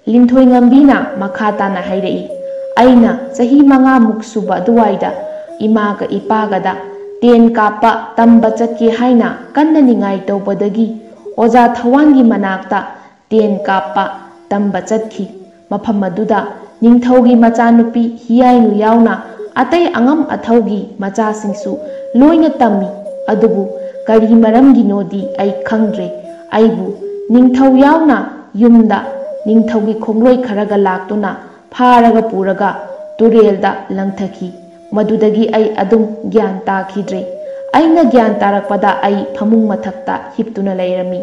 ꯂꯤꯟꯊꯣꯏꯉꯝꯕꯤꯅ ꯃꯈꯥ ꯇꯥꯅ ꯍꯥꯏꯔꯛꯏ, "ꯑꯩꯅ ꯆꯍꯤ 5ꯃꯨꯛ ꯁꯨꯕ ꯑꯗꯨꯋꯥꯏꯗ ꯏꯃꯥꯒ ꯏꯄꯥꯒꯗ ꯇꯦꯟ ꯀꯥꯞꯄ ꯇꯝꯕ ꯆꯠꯀꯦ ꯍꯥꯏꯅ ꯀꯟꯅ ꯅꯤꯡꯉꯥꯏ ꯇꯧꯕꯗꯒꯤ ꯑꯣꯖꯥ ꯊꯋꯥꯟꯒꯤ ꯃꯅꯥꯛꯇ ꯇꯦꯟ ꯀꯥꯞꯄ ꯇꯝꯕ ꯆꯠꯈꯤ꯫ ꯃꯐꯝ ꯑꯗꯨꯗ ꯅꯤꯡꯊꯧꯒꯤ ꯃꯆꯥꯅꯨꯄꯤ ꯍꯤꯌꯥꯏꯅꯨ ꯌꯥꯎꯅ ꯑꯇꯩ ꯑꯉꯝ ꯑꯊꯧꯒꯤ ꯃꯆꯥꯁꯤꯡꯁꯨ ꯂꯣꯏꯅ ꯇꯝꯃꯤ, ꯑꯗꯨꯕꯨ ꯀꯔꯤ ꯃꯔꯝꯒꯤꯅꯣꯗꯤ ꯑꯩ ꯈꯪꯗ꯭ꯔꯦ, ꯑꯩꯕꯨ ꯅꯤꯡꯊꯧ ꯌꯥꯎꯅ ꯌꯨꯝꯗ ꯅꯤꯡꯊꯧꯒꯤ ꯈꯣꯡꯂꯣꯏ ꯈꯔꯒ ꯂꯥꯛꯇꯨꯅ ꯐꯥꯔꯒ ꯄꯨꯔꯒ ꯇꯨꯔꯦꯜꯗ ꯂꯪꯊꯈꯤ꯫ ꯃꯗꯨꯗꯒꯤ ꯑꯩ ꯑꯗꯨꯝ ꯒ꯭ꯌꯥꯟ ꯇꯥꯈꯤꯗ꯭ꯔꯦ꯫ ꯑꯩꯅ ꯒ꯭ꯌꯥꯟ ꯇꯥꯔꯛꯄꯗ ꯑꯩ ꯐꯃꯨꯡ ꯃꯊꯛꯇ ꯍꯤꯞꯇꯨꯅ ꯂꯩꯔꯝꯃꯤ꯫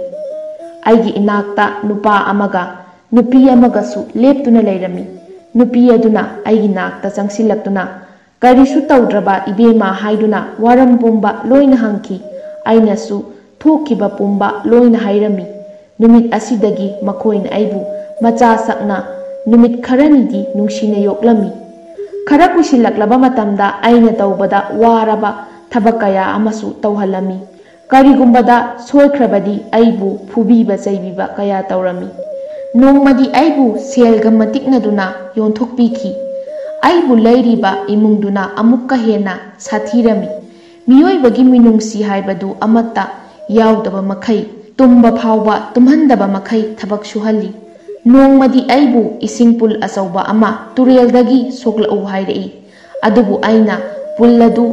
ꯑꯩꯒꯤ ꯏꯅꯥꯛꯇ ꯅꯨꯄꯥ ꯑꯃꯒ ꯅꯨꯄꯤ ꯑꯃꯒꯁꯨ ꯂꯦꯞꯇꯨꯅ ꯂꯩꯔꯝꯃꯤ꯫ ꯅꯨꯄꯤ ꯑꯗꯨꯅ ꯑꯩꯒꯤ ꯅꯥꯛꯇ ꯆꯪꯁꯤꯜꯂꯛꯇꯨꯅ ꯀꯔꯤꯁꯨ ꯇꯧꯗ꯭ꯔꯕ ꯏꯕꯦꯝꯃ ꯍꯥꯏꯗꯨꯅ ꯋꯥꯔꯝ ꯄꯨꯝꯕ ꯂꯣꯏꯅ ꯍꯪꯈꯤ꯫ ꯑꯩꯅꯁꯨ ꯊꯣꯛꯈꯤꯕ ꯄꯨꯝꯕ ꯂꯣꯏꯅ ꯍꯥꯏꯔꯝꯃꯤ꯫ ꯅꯨꯃꯤꯠ ꯑꯁꯤꯗꯒꯤ ꯃꯈꯣꯏꯅ ꯑꯩꯕꯨ ꯃꯆꯥꯁꯛꯅ ꯅꯨꯃꯤꯠ ꯈꯔꯅꯤꯗꯤ ꯅꯨꯡꯁꯤꯅ ꯌꯣꯛꯂꯝꯃꯤ꯫ ꯈꯔ ꯀꯨꯏꯁꯤꯜꯂꯛꯂꯕ ꯃꯇꯝꯗ ꯑꯩꯅ ꯇꯧꯕꯗ ꯋꯥꯔꯕ ꯊꯕꯛ ꯀꯌా ꯑꯃꯁꯨ ꯇꯧꯍꯜꯂꯝꯃꯤ꯫ ꯀꯔꯤꯒꯨꯝꯕꯗ ꯁꯣꯏꯈ꯭ꯔꯕꯗꯤ ꯑꯩꯕꯨ ꯐꯨꯕꯤꯕ ꯆꯩꯕꯤꯕ ꯀꯌꯥ ꯇꯧꯔꯝꯃꯤ꯫ ꯅꯣꯡꯃꯗꯤ ꯑꯩꯕꯨ ꯁꯦꯜꯒ ꯃꯇꯤꯛꯅꯗꯨꯅ ꯌꯣꯟꯊꯣꯛꯄꯤꯈꯤ꯫ ꯑꯩꯕꯨ ꯂꯩꯔꯤꯕ ꯏꯃꯨꯡꯗꯨꯅ ꯑꯃꯨꯛꯀ ꯍꯦꯟꯅ ꯁꯥꯊꯤꯔꯝꯃꯤ꯫ ꯃꯤꯑꯣꯏꯕꯒꯤ ꯃꯤꯅꯨꯡꯁꯤ ꯍꯥꯏꯕꯗꯨ ꯑꯃꯠꯇ ꯌꯥꯎꯗꯕ ꯃꯈꯩ, ꯇꯨꯝꯕ ꯐꯥꯎꯕ ꯇꯨꯝꯍꯟꯗꯕ ꯃꯈꯩ ꯊꯕꯛ suhali. Nongmadi aibu ising pul asauba ama tureldagi sokla'u hairei. Adubu aina pulladu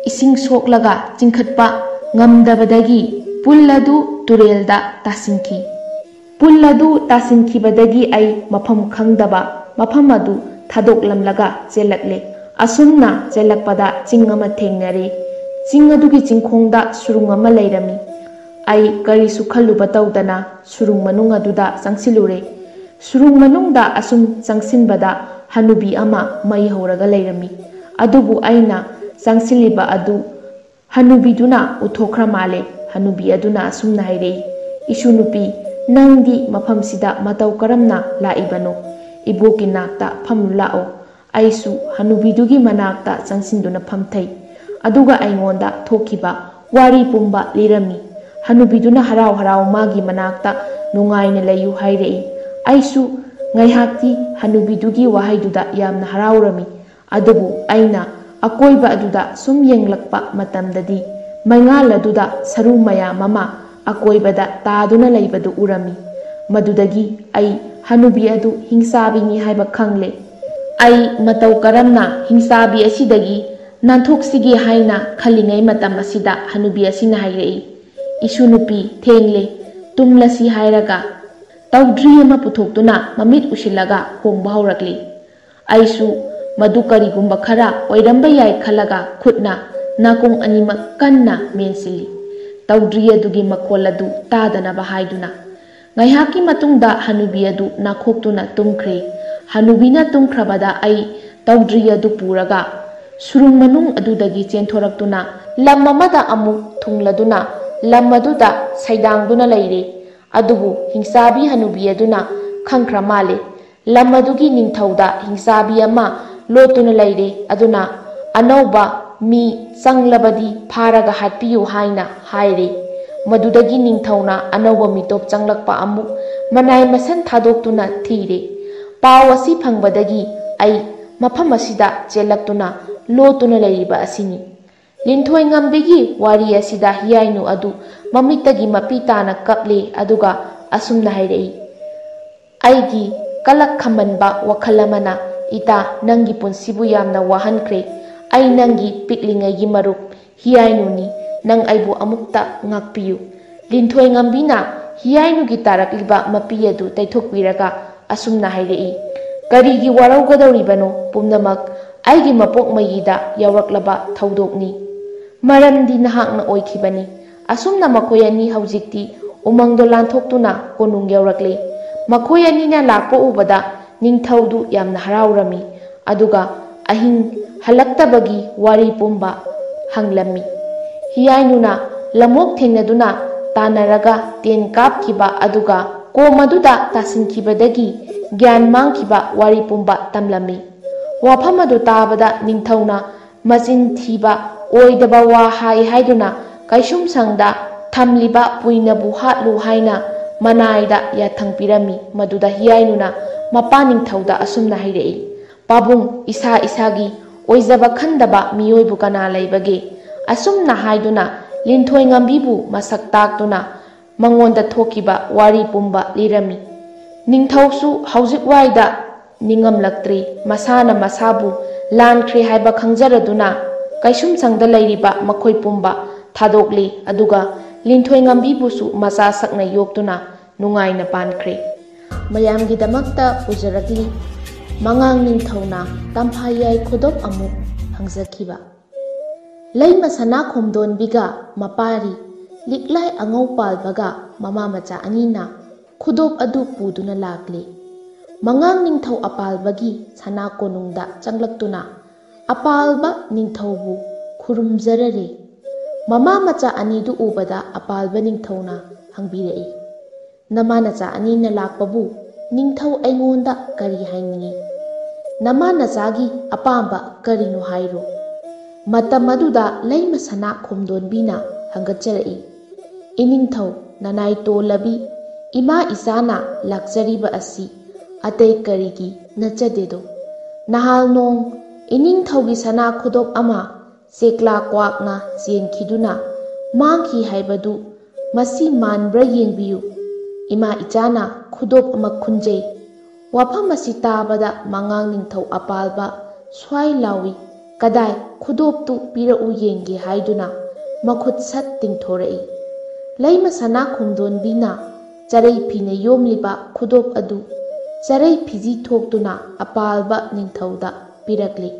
ising soklaga chingkhatpa ngamdabadagi pulladu turelda tasinki. Pulladu tasinkibadagi ai mafam khangdaba mafam adu thadoklamlaga chelakle. Asumna chelakpada chingama thengnare. Chingadugi chingkhongda surung ama leirami. Ai kari sukhaluba tawdana surung manung aduda changsilure. Surung manungda asum changsinbada hanubi ama mai horaga leirami. Adubu aina changsiliba adu hanubiduna uthokra male. Hanubi aduna asumna hairei. Isunupi nangdi mafamsida matau karamna laibano. Iboki nakta phamlu lao. Aisu hanubidugi manakta changsinduna phamthai. Aduga aingonda thokiba wari pumba lirami. Hanubiduna harau harau magi manakta nungaina layu hairei. Aisu ngaihakti hanubidugi wahaiduda yamna haraurami. Adubu aina akoiba aduda sum yenglakpa matamdadi maingalladuda saru maya mama akoibada taaduna laibadu urami. Madudagi ai hanubi adu hingsabini haiba khangle. Ai matau karamna hingsabi asidagi nantoksigi haina khalingai matam asida hanubi asina hairei. Isunupi thengle tumlasi hairaga tawdri ama puthokduna mamit usilaga hongba haurakli. Aisu madu karigumba khara oiramba yai khalaga khutna nakong anima kanna mensili. Tawdri adugi makhol adu tadanaba haiduna. Ngaihaki matungda hanubi adu nakhoktuna tumkhre. Hanubina tumkhrabada ai tawdri adu puraga surung manung adudagi chenthораktuna lam amada amuk thungladuna lam aduda saidangduna leire. Adubu hingsabi hanubi aduna khangkhra male. Lam adugi ningthauda hingsabi ama lotuna leire. Aduna anauba mi changlabadi pharaga hatpiyu haina haire. Madudagi ningthꯧna anauba mitop changlakpa amuk manai masan thadokutuna thire. Pau asi phangbadagi ai mafam asida chelaktuna lotuna leiriba asini. Linthoi ngambigi wari asida hiyainu adu mamittagi mapitana kaple aduga asumna hairei. Aigi kalak khamanba wakhalamana ita nangi punsibu yamna wahankre. Ai nangi piklingaigi marup hiyainu ni nang aibu amukta ngakpiyu. Linthoi ngambina hiyainu gi tarakliba mapiyadu taithokpiraga asumna hairei. Karigi waraugadoribano pumnamak aigi mapok mayida yawraklaba thaudokni. Maramdi nahakna oikhibani. Asumna makhoi ani haujikti umangdo lanthokhtuna konung yawrakle. Makhoi anina lakpa ubada ningthaudu yamna haraurami. Aduga ahing halaktabagi wari pumba hanglammi. Hiyainuna lamok thengnaduna tanaraga ten kapkiba aduga komaduda tasinkibadagi gyan mangkiba wari pumba tamlami. Wafamadu tabada ningthauna macin thiba oidaba wa haiduna kaisum sangda thamliba puinabu hatlu haina manaida yathangpirami. Maduda hiyainuna mapa ningthauda asumna hairei. Pabung isa isagi oizaba khandaba miyoibu kana leibage. Asumna haiduna linthoi ngambibu masak taktuna mangonda thokiba wari pumba lirami. Ningthausu haujik waida ningamlaktri masana masabu lankhre haiba khangjaraduna kaisum sangda leiriba makhoi pumba thadokle aduga linthoi ngambibusu macha sakna yoktuna nungaina pankhre. Mayamgi damakta pujarakli mangang ningthauna tamphayai khodop amuk hangjakhiba. Leima sana khomdon biga mapari liklai angau palbaga mama macha anina khudop adu puduna lakle. Mangang ningthau apalbagi sana konungda changlaktuna apalba ningthaubu khurumjarare. Mama macha anidu ubada apalba ningthauna hangbirei. Nama nacha anina lakpabu ningthau aingonda kari haingi. Nama nachagi apamba karino hairo. Matam aduda leima sana khomdon bina hangatjarei. Iningthau nanai tolabi ima isana lakjariba asi atei karigi nachadedo. Nahal nong iningthaugi sana khudop ama sekla kwakna chenkhiduna mangki haibadu masi manbra yengbiyu. Ima ichana khudop ama khunjei. Wafam asi tabada mangang ningthau apalba swai lawi kadai khudop tu pirau yengge haiduna makhut sat tingthorei. Leima sana khomdon bina charei phina yomliba khudop adu charei phiji thoktuna apalba ningthauda pirakle.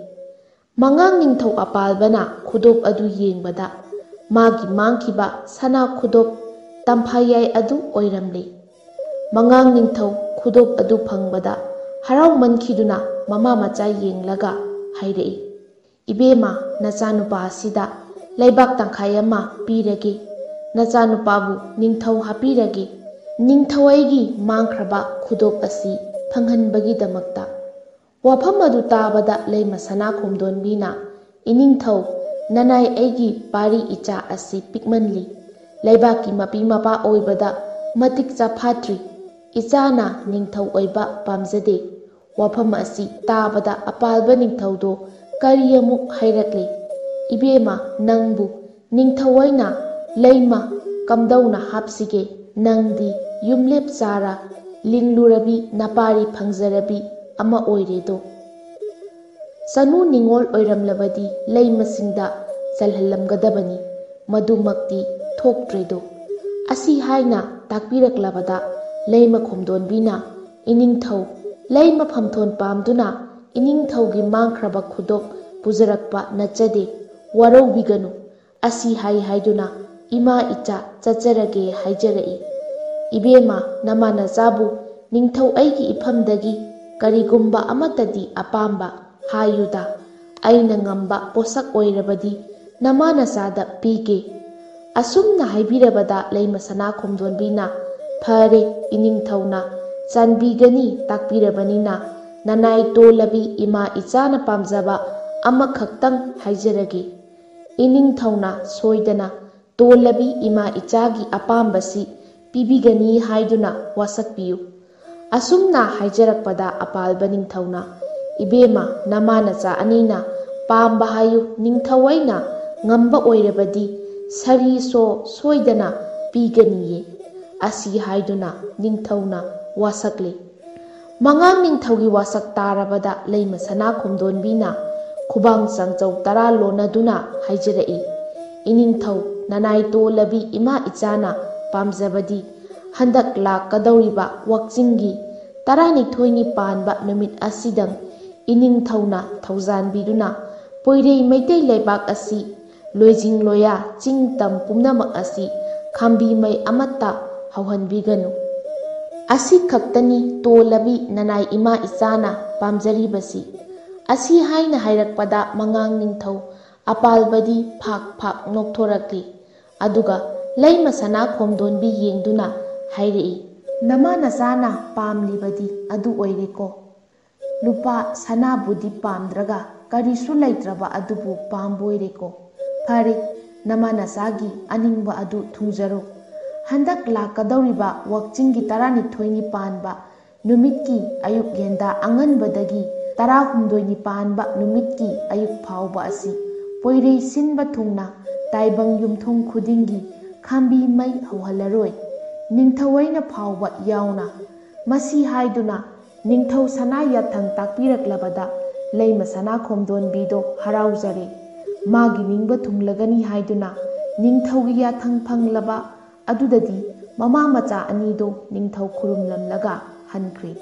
Mangang ningthau apalbana khudop adu yengbada magi mangkiba sana khudop tamphayai adu oiramle. Mangang ningthau khudop adu phangbada harau mankhiduna mama macha yenglaga hairei. Ibema nachanupa asida leibak tangkhai ama pirage. Nachanupabu ningthau hapirage. Ningthau aigi mangkhraba khudop asi phanghanbagi damakta. Wafam adu tabada leima sana khomdon bina iningthau nanai aigi pari icha asi pikmanli. Leibaki mapi mapa oibada matik chaphatri. Ichana ningthau oiba pamjade. Wafam asi tabada apalba ningthaudo kari amuk hairakle. Ibema nangbu ningthau aina leima kamdauna hapsige nangdi yumlep chara linglurabi napari phangjarabi ama oiredo. Sanu ningol oiramlabadi leimasingda chalhallamgadabani madumakti thoktredo. Asi haina takpiraklabada leima khomdon bina iningthau leima phamthon pamduna iningthaugi mangkhraba khudop pujarakpa nachade warau biganu. Asi haiduna ima icha chacharage haijarei. Ibema nama nachabu ningthau aigi iphamdagi karigumba amatadi apamba hayuda. Aina ngamba posak oirabadi nama nachada pige. Asumna haibirabada leima sana khomdon bina phare iningthauna chanbigani takpirabanina nanai tolabi ima ichana pamjaba ama khaktang haijarage. Iningthauna soidana ꯇꯣꯜꯂꯕꯤ ꯏꯃꯥ ꯏꯆꯥꯒꯤ ꯑꯄꯥꯝꯕꯁꯤ ꯄꯤꯕꯤꯒꯅꯤ ꯍꯥꯏꯗꯨꯅ ꯋꯥꯁꯛꯄꯤꯌꯨ꯫ ꯑꯁꯨꯝꯅ ꯍꯥꯏꯖꯔꯛꯄꯗ ꯑꯄꯥꯜꯕ ꯅꯤꯡꯊꯧꯅ "ꯏꯕꯦꯝꯃ, ꯅꯃꯥꯅꯆꯥ ꯑꯅꯤꯅ ꯄꯥꯝꯕ ꯍꯥꯏꯌꯨ, ꯅꯤꯡꯊꯧ ꯑꯩꯅ ꯉꯝꯕ ꯑꯣꯏꯔꯕꯗꯤ ꯁꯔꯤꯁꯣ ꯁꯣꯏꯗꯅ ꯄꯤꯒꯅꯤꯌꯦ" ꯑꯁꯤ ꯍꯥꯏꯗꯨꯅ ꯅꯤꯡꯊꯧꯅ ꯋꯥꯁꯛꯂꯤ꯫ ꯃꯉꯥꯡ ꯅꯤꯡꯊꯧꯒꯤ ꯋꯥꯁꯛ ꯇꯥꯔꯕꯗ ꯂꯩꯃ ꯁꯅꯥꯈꯣꯝꯗꯣꯟꯕꯤꯅ ꯈꯨꯕꯥꯡ ꯆꯥꯡꯆꯧ ꯇꯔꯥ ꯂꯣꯟꯅꯗꯨꯅ ꯍꯥꯏꯖꯔꯛꯏ, "ꯏꯅꯤꯡꯊꯧ ꯅꯅꯥꯏ ꯇꯣꯜꯂꯕꯤ ꯏꯃꯥ ꯏꯆꯥꯅ ꯄꯥꯝꯖꯕꯗꯤ ꯍꯟꯗꯛ ꯂꯥꯛꯀꯗꯧꯔꯤꯕ ꯋꯥꯛꯆꯤꯡꯒꯤ 12ꯅꯤ ꯄꯥꯟꯕ ꯅꯨꯃꯤꯠ ꯑꯁꯤꯗꯪ ꯏꯅꯤꯡꯊꯧꯅ ꯊꯧꯖꯥꯟꯕꯤꯗꯨꯅ ꯄꯣꯏꯔꯩ ꯃꯩꯇꯩ ꯂꯩꯕꯥꯛ ꯑꯁꯤ, ꯂꯣꯏꯖꯤꯡ ꯂꯣꯌꯥ ꯆꯤꯡ ꯇꯝ ꯄꯨꯝꯅꯃꯛ ꯑꯁꯤ ꯈꯥꯝꯕꯤ ꯃꯩ ꯑꯃꯠꯇ ꯍꯧꯍꯟꯕꯤꯒꯅꯨ꯫ ꯑꯁꯤ ꯈꯛꯇꯅꯤ ꯇꯣꯜꯂꯕꯤ ꯅꯅꯥꯏ ꯏꯃꯥ ꯏꯆꯥꯅ ꯄꯥꯝꯖꯔꯤꯕꯁꯤ" ꯑꯁꯤ ꯍꯥꯏꯅ ꯍꯥꯏꯔꯛꯄꯗ ꯃꯉꯥꯡ ꯅꯤꯡꯊꯧ ꯑꯄꯥꯜꯕꯗꯤ ꯐꯥꯛ ꯐꯥꯛ ꯅꯣꯛꯊꯣꯔꯛꯂꯤ꯫ ꯑꯗꯨꯒ ꯂꯩꯃ ꯁꯅꯥꯈꯣꯝꯗꯣꯟꯕꯤ ꯌꯦꯡꯗꯨꯅ ꯍꯥꯏꯔꯛꯏ, "ꯅꯃꯥꯅꯆꯥꯅ ꯄꯥꯝꯂꯤꯕꯗꯤ ꯑꯗꯨ ꯑꯣꯏꯔꯦꯀꯣ? ꯂꯨꯄꯥ ꯁꯅꯥꯕꯨꯗꯤ ꯄꯥꯝꯗ꯭ꯔꯒ ꯀꯔꯤꯁꯨ ꯂꯩꯇ꯭ꯔꯕ ꯑꯗꯨꯕꯨ ꯄꯥꯝꯕꯣꯏꯔꯦꯀꯣ? ꯐꯔꯦ, ꯅꯃꯥꯅꯆꯥꯒꯤ ꯑꯅꯤꯡꯕ ꯑꯗꯨ ꯊꯨꯡꯖꯔꯣ꯫ ꯍꯟꯗꯛ ꯂꯥꯛꯀꯗꯧꯔꯤꯕ ꯋꯥꯛꯆꯤꯡꯒꯤ 12ꯅꯤ ꯄꯥꯟꯕ ꯅꯨꯃꯤꯠꯀꯤ ꯑꯌꯨꯛ ꯂꯦꯟꯗꯥ ꯑꯉꯟꯕꯗꯒꯤ 18ꯅꯤ ꯄꯥꯟꯕ ꯅꯨꯃꯤꯠꯀꯤ ꯑꯌꯨꯛ ꯐꯥꯎꯕ ꯑꯁꯤ ꯄꯣꯏꯔꯩ ꯁꯤꯟꯕ ꯊꯨꯡꯅ ꯇꯥꯏꯕꯪ ꯌꯨꯝꯊꯣꯡ ꯈꯨꯗꯤꯡꯒꯤ ꯈꯥꯝꯕꯤ ꯃꯩ ꯍꯧꯍꯜꯂꯔꯣꯏ, ꯅꯤꯡꯊꯧ-ꯑꯩꯅ ꯐꯥꯎꯕ ꯌꯥꯎꯅ" ꯃꯁꯤ ꯍꯥꯏꯗꯨꯅ ꯅꯤꯡꯊꯧ ꯁꯅꯥ ꯌꯥꯊꯪ ꯇꯥꯛꯄꯤꯔꯛꯂꯕꯗ ꯂꯩꯃ ꯁꯅꯥꯈꯣꯝꯗꯣꯟꯕꯤꯗꯣ ꯍꯔꯥꯎꯖꯔꯦ꯫ ꯃꯥꯒꯤ ꯅꯤꯡꯕ ꯊꯨꯡꯂꯒꯅꯤ ꯍꯥꯏꯗꯨꯅ ꯅꯤꯡꯊꯧꯒꯤ ꯌꯥꯊꯪ ꯐꯪꯂꯕ ꯑꯗꯨꯗꯗꯤ ꯃꯃꯥ ꯃꯆꯥ ꯑꯅꯤꯗꯣ ꯅꯤꯡꯊꯧ ꯈꯨꯔꯨꯝꯂꯝꯂꯒ ꯍꯟꯈ꯭ꯔꯦ꯫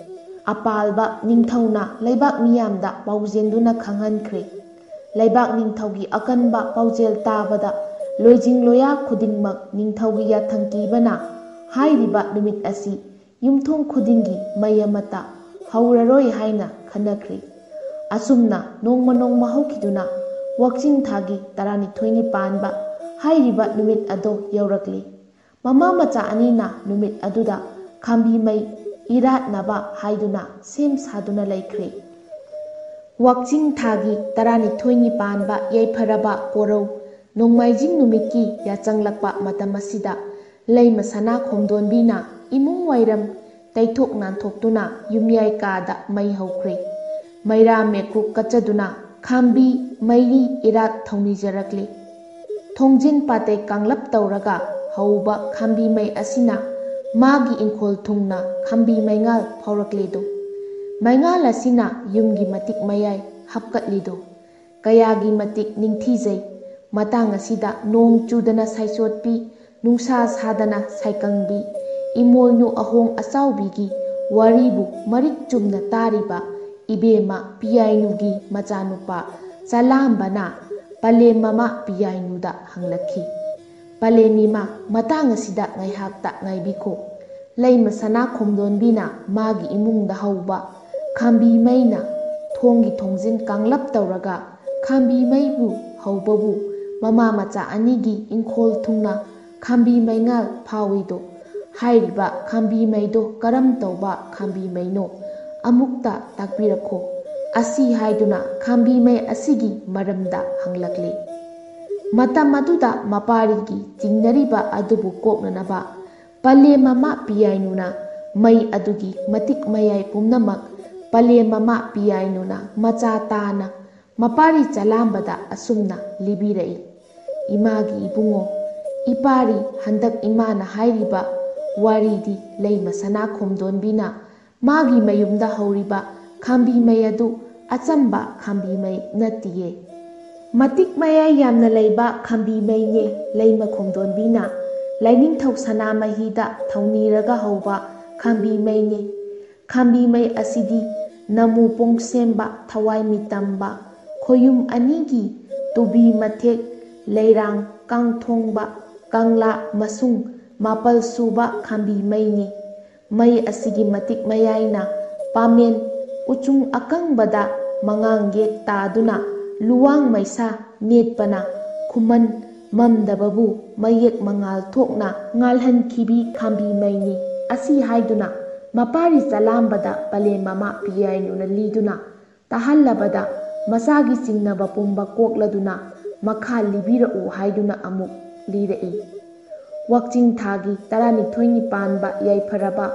ꯑꯄꯥꯜꯕ ꯅꯤꯡꯊꯧꯅ ꯂꯩꯕꯥꯛ ꯃꯤꯌꯥꯝꯗ ꯄꯥꯎꯖꯦꯟꯗꯨꯅ ꯈꯪꯍꯟꯈ꯭ꯔꯦ꯫ ꯂꯩꯕꯥꯛ ꯅꯤꯡꯊꯧꯒꯤ ꯑꯀꯟꯕ ꯄꯥꯎꯖꯦꯜ ꯇꯥꯕꯗ ꯂꯣꯏꯖꯤꯡ ꯂꯣꯌꯥ ꯈꯨꯗꯤꯡꯃꯛ ꯅꯤꯡꯊꯧꯒꯤ ꯌꯥꯊꯪ ꯀꯤꯕꯅ ꯍꯥꯏꯔꯤꯕ ꯅꯨꯃꯤꯠ ꯑꯁꯤ ꯌꯨꯝꯊꯣꯡ ꯈꯨꯗꯤꯡꯒꯤ ꯃꯩ ꯑꯃꯠꯇ ꯍꯧꯔꯔꯣꯏ ꯍꯥꯏꯅ ꯈꯟꯅꯈ꯭ꯔꯦ꯫ ꯑꯁꯨꯝꯅ ꯅꯣꯡꯃ ꯅꯣꯡꯃ ꯍꯧꯈꯤꯗꯨꯅ ꯋꯥꯛꯆꯤꯡ ꯊꯥꯒꯤ 12ꯅꯤ ꯄꯥꯟꯕ ꯍꯥꯏꯔꯤꯕ ꯅꯨꯃꯤꯠ ꯑꯗꯣ ꯌꯧꯔꯛꯂꯤ꯫ ꯃꯃꯥ ꯃꯆꯥ ꯑꯅꯤꯅ ꯅꯨꯃꯤꯠ ꯑꯗꯨꯗ ꯈꯥꯝꯕꯤ ꯃꯩ ꯏꯔꯥꯠꯅꯕ ꯍꯥꯏꯗꯨꯅ ꯁꯦꯝ ꯁꯥꯗꯨꯅ ꯂꯩꯈ꯭ꯔꯦ꯫ ꯋꯥꯛꯆꯤꯡ ꯊꯥꯒꯤ 12ꯅꯤ ꯄꯥꯟꯕ ꯌꯩꯐꯔꯕ ꯄꯣꯔꯧ ꯅꯣꯡꯃꯥꯏꯖꯤꯡ ꯅꯨꯃꯤꯠꯀꯤ ꯌꯥꯆꯪꯂꯛꯄ ꯃꯇꯝ ꯑꯁꯤꯗ ꯂꯩꯃ ꯁꯅꯥꯈꯣꯝꯗꯣꯟꯕꯤꯅ ꯏꯃꯨꯡ ꯋꯥꯏꯔꯝ ꯇꯩꯊꯣꯛ ꯅꯥꯟꯊꯣꯛꯇꯨꯅ ꯌꯨꯝꯌꯥꯏ ꯀꯥꯗ ꯃꯩ ꯍꯧꯈ꯭ꯔꯦ꯫ ꯃꯩꯔꯥ ꯃꯦꯀ꯭ꯔꯨꯛ ꯀꯠꯆꯗꯨꯅ ꯈꯥꯝꯕꯤ ꯃꯩꯔꯤ ꯏꯔꯥꯠ ꯊꯧꯅꯤꯖꯔꯛꯂꯤ꯫ ꯊꯣꯡꯖꯤꯟ ꯄꯥꯇꯩ ꯀꯥꯡꯂꯞ ꯇꯧꯔꯒ ꯍꯧꯕ ꯈꯥꯝꯕꯤ ꯃꯩ ꯑꯁꯤꯅ ꯃꯥꯒꯤ ꯏꯪꯈꯣꯜ ꯊꯨꯡꯅ ꯈꯥꯝꯕꯤ ꯃꯩꯉꯥꯜ ꯐꯥꯎꯔꯛꯂꯤꯗꯣ, ꯃꯩꯉꯥꯜ ꯑꯁꯤꯅ ꯌꯨꯝꯒꯤ ꯃꯇꯤꯛ ꯃꯌꯥꯏ ꯍꯥꯞꯀꯠꯂꯤꯗꯣ ꯀꯌꯥꯒꯤ ꯃꯇꯤꯛ ꯅꯤꯡꯊꯤꯖꯩ꯫ ꯃꯇꯥꯡ ꯑꯁꯤꯗ ꯅꯣꯡ ꯆꯨꯗꯅ ꯁꯥꯏꯆꯣꯠꯄꯤ, ꯅꯨꯡꯁꯥ ꯁꯥꯗꯅ ꯁꯥꯏꯀꯪꯕꯤ, ꯏꯃꯣꯏꯅꯨ ꯑꯍꯣꯡ ꯑꯆꯥꯎꯕꯤꯒꯤ ꯋꯥꯔꯤꯕꯨ ꯃꯔꯤꯛ ꯆꯨꯝꯅ ꯇꯥꯔꯤꯕ ꯏꯕꯦꯝꯃ ꯄꯤꯌꯥꯏꯅꯨꯒꯤ ꯃꯆꯥꯅꯨꯄꯥ ꯆꯂꯥꯝꯕꯅ ꯄꯂꯦꯝꯃꯃꯥ ꯄꯤꯌꯥꯏꯅꯨꯗ ꯍꯪꯂꯛꯈꯤ, "ꯄꯂꯦꯝꯏꯃꯥ, ꯃꯇꯥꯡ ꯑꯁꯤꯗ ꯉꯥꯏꯍꯥꯛꯇ ꯉꯥꯏꯕꯤꯈꯣ꯫ ꯂꯩꯃ ꯁꯅꯥꯈꯣꯝꯗꯣꯟꯕꯤꯅ ꯃꯥꯒꯤ ꯏꯃꯨꯡꯗ ꯍꯧꯕ ꯈꯥꯝꯕꯤ ꯃꯩꯅ ꯊꯣꯡꯒꯤ ꯊꯣꯡꯖꯤꯟ ꯀꯥꯡꯂꯞ ꯇꯧꯔꯒ ꯈꯥꯝꯕꯤ ꯃꯩꯕꯨ ꯍꯧꯕꯕꯨ ꯃꯃꯥ ꯃꯆꯥ ꯑꯅꯤꯒꯤ ꯏꯪꯈꯣꯜ ꯊꯨꯡꯅ ꯈꯥꯝꯕꯤ ꯃꯩꯉꯥꯜ ꯐꯥꯎꯏꯗꯣ, ꯍꯥꯏꯔꯤꯕ ꯈꯥꯝꯕꯤ ꯃꯩꯗꯣ ꯀꯔꯝ ꯇꯧꯕ ꯈꯥꯝꯕꯤ ꯃꯩꯅꯣ ꯑꯃꯨꯛꯇ ꯇꯥꯛꯄꯤꯔꯛꯈꯣ" ꯑꯁꯤ ꯍꯥꯏꯗꯨꯅ ꯈꯥꯝꯕꯤ ꯃꯩ ꯑꯁꯤꯒꯤ ꯃꯔꯝꯗ ꯍꯪꯂꯛꯂꯤ꯫ ꯃꯇꯝ ꯑꯗꯨꯗ ꯃꯄꯥꯔꯤꯒꯤ ꯆꯤꯡꯅꯔꯤꯕ ꯑꯗꯨꯕꯨ ꯀꯣꯛꯅꯅꯕ ꯄꯂꯦꯝꯃꯃꯥ ꯄꯤꯌꯥꯏꯅꯨꯅ ꯃꯩ ꯑꯗꯨꯒꯤ ꯃꯇꯤꯛ ꯃꯌꯥꯏ ꯄꯨꯝꯅꯃꯛ ꯄꯂꯦꯝꯃꯃꯥ ꯄꯤꯌꯥꯏꯅꯨꯅ ꯃꯆꯥ ꯇꯥꯅ ꯃꯄꯥꯔꯤ ꯆꯂꯥꯝꯕꯗ ꯑꯁꯨꯝꯅ ꯂꯤꯕꯤꯔꯛꯏ, "ꯏꯃꯥꯒꯤ ꯏꯕꯨꯡꯉꯣ, ꯏꯄꯥꯔꯤ ꯍꯟꯗꯛ ꯏꯃꯥꯅ ꯍꯥꯏꯔꯤꯕ ꯋꯥꯔꯤꯗꯤ ꯂꯩꯃ ꯁꯅꯥꯈꯣꯝꯗꯣꯟꯕꯤꯅ ꯃꯥꯒꯤ ꯃꯌꯨꯝꯗ ꯍꯧꯔꯤꯕ ꯈꯥꯝꯕꯤ ꯃꯩ ꯑꯗꯨ ꯑꯆꯝꯕ ꯈꯥꯝꯕꯤ ꯃꯩ ꯅꯠꯇꯤꯌꯦ, ꯃꯇꯤꯛ ꯃꯌꯥꯏ ꯌꯥꯝꯅ ꯂꯩꯕ ꯈꯥꯝꯕꯤ ꯃꯩꯅꯦ꯫ ꯂꯩꯃ ꯈꯣꯝꯗꯣꯟꯕꯤꯅ ꯂꯥꯏꯅꯤꯡꯊꯧ ꯁꯅꯥꯃꯍꯤꯗ ꯊꯧꯅꯤꯔꯒ ꯍꯧꯕ ꯈꯥꯝꯕꯤ ꯃꯩꯅꯦ꯫ ꯈꯥꯝꯕꯤ ꯃꯩ ꯑꯁꯤꯗꯤ ꯅꯃꯨ ꯄꯣꯡꯁꯦꯝꯕ, ꯊꯋꯥꯏ ꯃꯤꯇꯝꯕ, ꯈꯣꯌꯨꯝ ꯑꯅꯤꯒꯤ ꯇꯨꯕꯤ ꯃꯊꯦꯛ ꯂꯩꯔꯥꯡ ꯀꯥꯡꯊꯣꯡꯕ ꯀꯪꯂꯥ ꯃꯁꯨꯡ 14 ꯁꯨꯕ ꯈꯥꯝꯕꯤ ꯃꯩꯅꯤ꯫ ꯃꯩ ꯑꯁꯤꯒꯤ ꯃꯇꯤꯛ ꯃꯌꯥꯏꯅ ꯄꯥꯃꯦꯟ ꯎꯆꯨꯡ ꯑꯀꯪꯕꯗ ꯃꯉꯥꯡ ꯌꯦꯛ ꯇꯥꯗꯨꯅ ꯂꯨꯋꯥꯡ ꯃꯩꯁꯥ ꯅꯦꯠꯄꯅ ꯈꯨꯃꯟ ꯃꯝꯗꯕꯕꯨ ꯃꯌꯦꯛ ꯃꯉꯥꯜ ꯊꯣꯛꯅ ꯉꯥꯜꯍꯟꯈꯤꯕꯤ ꯈꯥꯝꯕꯤ ꯃꯩꯅꯤ" ꯑꯁꯤ ꯍꯥꯏꯗꯨꯅ ꯃꯄꯥꯔꯤ ꯆꯂꯥꯝꯕꯗ ꯄꯂꯦꯝꯃꯃꯥ ꯄꯤꯌꯥꯏꯅꯨꯅ ꯂꯤꯗꯨꯅ ꯇꯥꯍꯜꯂꯕꯗ ꯃꯆꯥꯒꯤ ꯆꯤꯡꯅꯕ ꯄꯨꯝꯕ ꯀꯣꯛꯂꯗꯨꯅ "ꯃꯈꯥ ꯂꯤꯕꯤꯔꯛꯎ" ꯍꯥꯏꯗꯨꯅ ꯑꯃꯨꯛ ꯂꯤꯔꯛꯏ꯫ ꯋꯥꯛꯆꯤꯡ ꯊꯥꯒꯤ 12ꯅꯤ ꯄꯥꯟꯕ ꯌꯥꯏꯐꯔꯕ